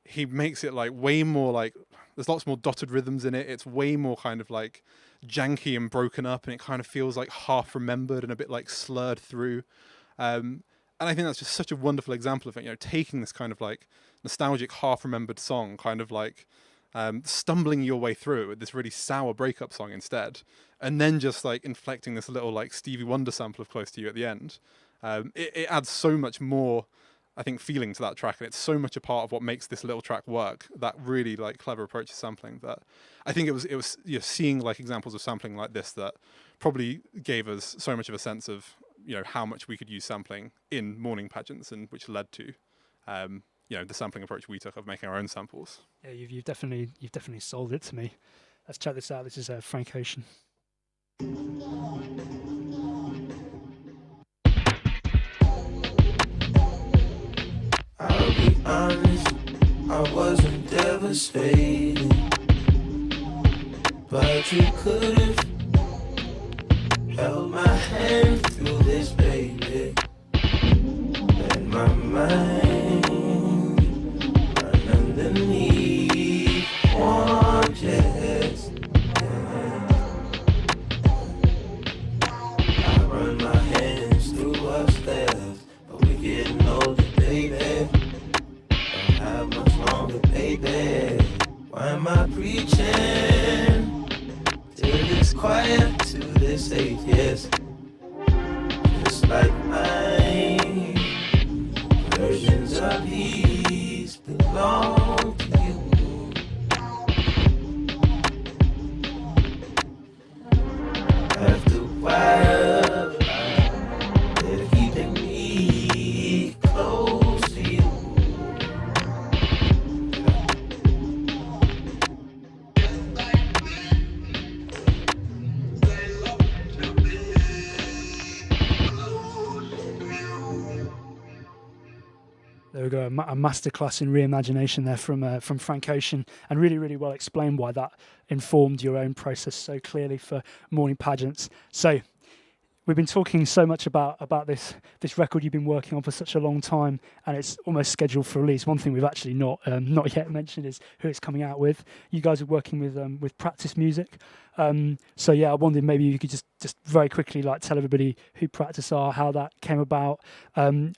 he makes it like way more like, there's lots more dotted rhythms in it. It's way more kind of like janky and broken up, and it kind of feels like half remembered and a bit like slurred through. And I think that's just such a wonderful example of it, taking this kind of like nostalgic, half remembered song, kind of like, stumbling your way through it with this really sour breakup song instead, and then just like inflecting this little like Stevie Wonder sample of Close to You at the end. It adds so much more, I think, feeling to that track, and it's so much a part of what makes this little track work. That really like clever approach to sampling. That I think it was seeing like examples of sampling like this that probably gave us so much of a sense of how much we could use sampling in morning pageants, and which led to the sampling approach we took of making our own samples. Yeah, you've definitely sold it to me. Let's check this out. This is Frank Ocean. I'll be honest, I wasn't devastated, but you could've held my hand through this, baby. Let my mind run underneath one chest. I run my hands through what's left, but we're getting older, baby. Don't have much longer, baby. Why am I preaching till it's quiet to this atheist? Just like my versions There we go, a masterclass in reimagination there from Frank Ocean, and really, really well explained why that informed your own process so clearly for Morning Pageants. So we've been talking so much about this record you've been working on for such a long time, and it's almost scheduled for release. One thing we've actually not yet mentioned is who it's coming out with. You guys are working with Practice Music. So yeah, I wondered maybe you could just very quickly like tell everybody who Practice are, how that came about, and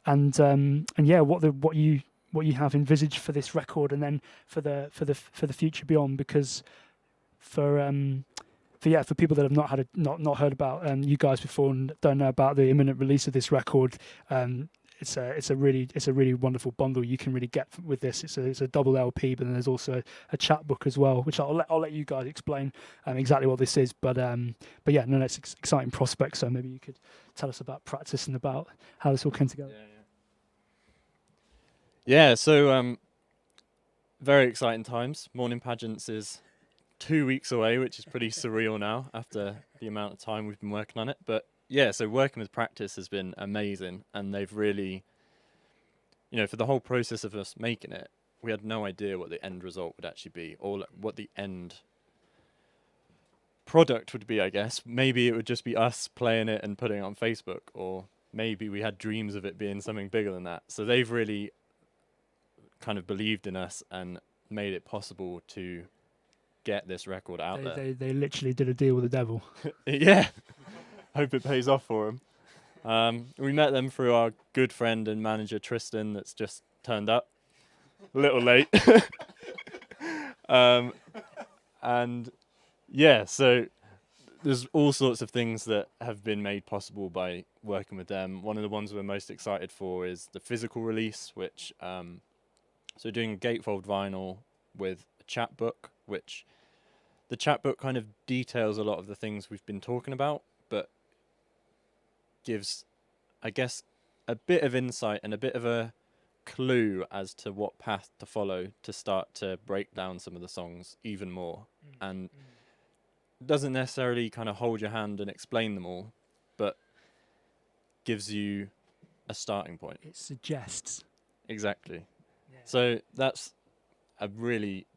yeah, what you have envisaged for this record, and then for the future beyond. Because for people that have not heard about you guys before and don't know about the imminent release of this record, it's a really wonderful bundle you can really get with this. It's a double LP, but then there's also a chat book as well, which I'll let you guys explain exactly what this is. But yeah, no, it's exciting prospects. So maybe you could tell us about Practice and about how this all came together. Yeah. So very exciting times. Morning Pageants is 2 weeks away, which is pretty surreal now after the amount of time we've been working on it. But yeah, so working with Practice has been amazing, and they've really, for the whole process of us making it, we had no idea what the end result would actually be, or what the end product would be, I guess. Maybe it would just be us playing it and putting it on Facebook, or maybe we had dreams of it being something bigger than that. So they've really kind of believed in us and made it possible to get this record out there. They literally did a deal with the devil. Yeah. Hope it pays off for them. We met them through our good friend and manager Tristan, that's just turned up a little late. And yeah, so there's all sorts of things that have been made possible by working with them. One of the ones we're most excited for is the physical release, which so doing gatefold vinyl with a chat book, which the chat book kind of details a lot of the things we've been talking about, but gives, I guess, a bit of insight and a bit of a clue as to what path to follow to start to break down some of the songs even more. And doesn't necessarily kind of hold your hand and explain them all, but gives you a starting point. It suggests. Exactly. Yeah. So that's a really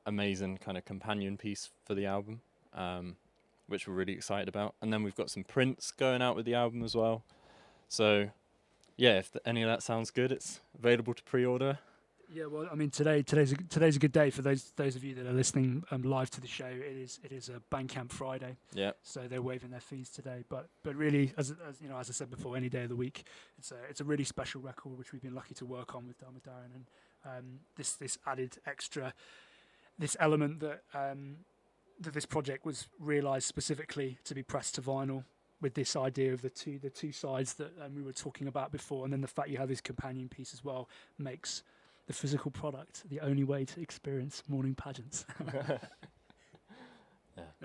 amazing kind of companion piece for the album, which we're really excited about. And then we've got some prints going out with the album as well. So yeah, if any of that sounds good, it's available to pre-order. Yeah, well, I mean, today's a good day for those of you that are listening live to the show. It is a Bandcamp Friday. Yeah. So they're waiving their fees today, but really, as you know, as I said before, any day of the week, it's a really special record which we've been lucky to work on with Delmer, Darion, and this added extra, this element that that this project was realised specifically to be pressed to vinyl, with this idea of the two sides that we were talking about before, and then the fact you have this companion piece as well makes the physical product the only way to experience morning pageants. Yeah.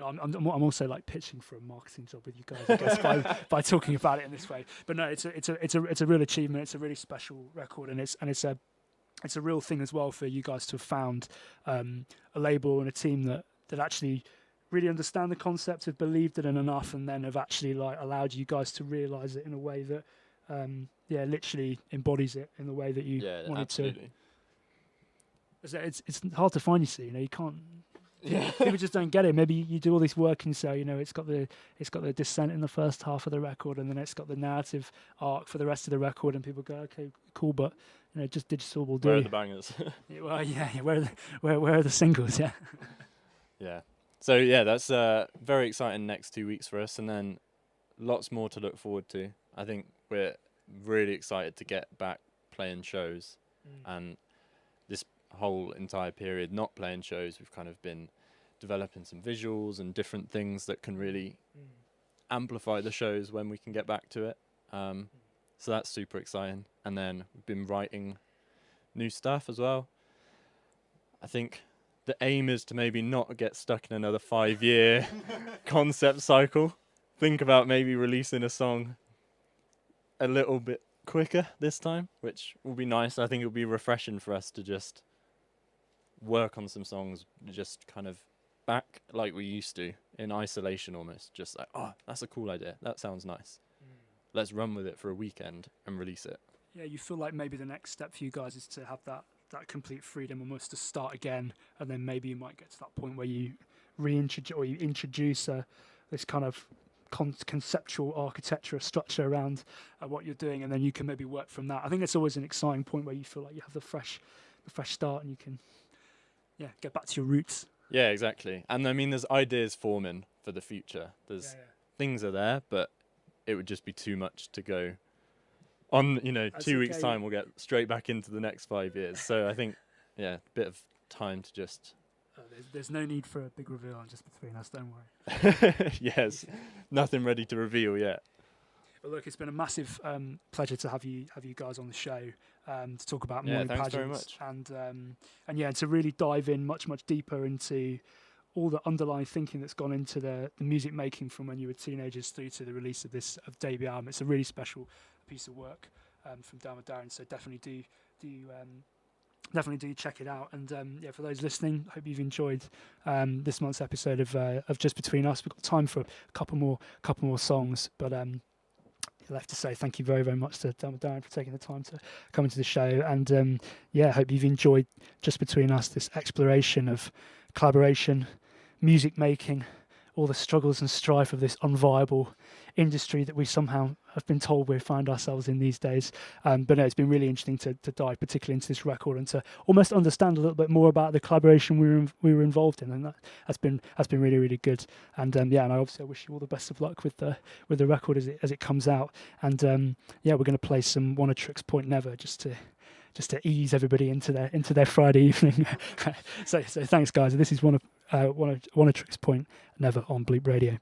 I'm also like pitching for a marketing job with you guys, I guess, by talking about it in this way. But no, it's a real achievement. It's a really special record, and it's a real thing as well for you guys to have found a label and a team that actually really understand the concept, have believed in it enough, and then have actually like allowed you guys to realise it in a way that literally embodies it in the way that you wanted absolutely. To. It's hard to find, you know, you can't. Yeah. People just don't get it. Maybe you do all this work and you say, you know, it's got the descent in the first half of the record, and then it's got the narrative arc for the rest of the record, and people go, okay, cool, but you know, just digital will do. Where are the bangers? Well, yeah, where are the singles? Yeah. Yeah. So yeah, that's very exciting next 2 weeks for us, and then lots more to look forward to. I think we're really excited to get back playing shows, and this whole entire period not playing shows, we've kind of been developing some visuals and different things that can really amplify the shows when we can get back to it. So that's super exciting. And then we've been writing new stuff as well. I think the aim is to maybe not get stuck in another 5-year concept cycle. Think about maybe releasing a song a little bit quicker this time, which will be nice. I think it'll be refreshing for us to just work on some songs just kind of back like we used to, in isolation almost. Just like, oh, that's a cool idea. That sounds nice. Let's run with it for a weekend and release it. Yeah, you feel like maybe the next step for you guys is to have that complete freedom, almost to start again, and then maybe you might get to that point where you reintroduce or you introduce this kind of conceptual architecture, structure around what you're doing, and then you can maybe work from that. I think it's always an exciting point where you feel like you have the fresh start, and you can get back to your roots. Yeah, exactly. And I mean, there's ideas forming for the future. There's things are there, but it would just be too much to go on. 2 weeks time, we'll get straight back into the next 5 years. So I think, a bit of time to just. There's no need for a big reveal on Just Between Us, don't worry. Yes, nothing ready to reveal yet. Well, look, it's been a massive pleasure to have you guys on the show to talk about morning thanks pageants, very much. and to really dive in much deeper into all the underlying thinking that's gone into the music making from when you were teenagers through to the release of this debut album. It's a really special piece of work from Delmer Darion, so definitely do check it out. And for those listening, I hope you've enjoyed this month's episode of Just Between Us. We've got time for a couple more songs, but I'll have to say thank you very, very much to Delmer Darion for taking the time to come into the show. And I hope you've enjoyed Just Between Us, this exploration of collaboration, music making, all the struggles and strife of this unviable industry that we somehow have been told we find ourselves in these days. But no, it's been really interesting to dive particularly into this record and to almost understand a little bit more about the collaboration we were involved in, and that's been really, really good. And and I obviously wish you all the best of luck with the record as it comes out. And we're going to play some One of Tricks Point Never just to ease everybody into their Friday evening. so thanks, guys. This is one of Tricks Point Never on Bleep Radio.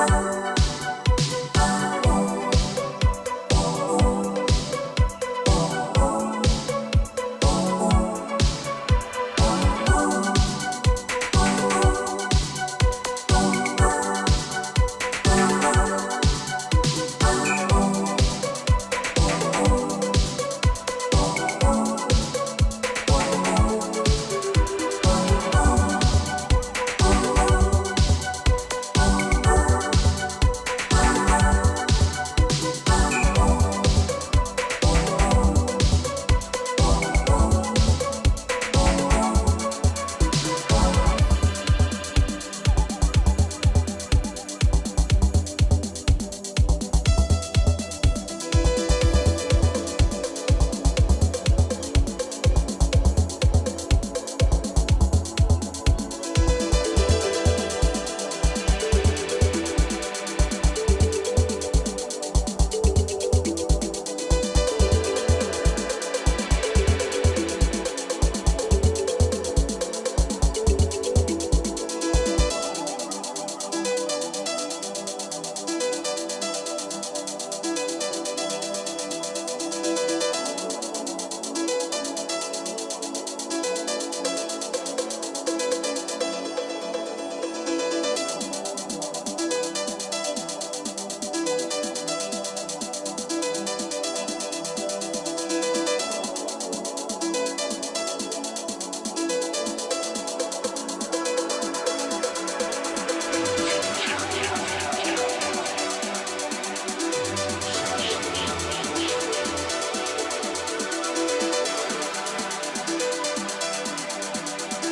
Peace.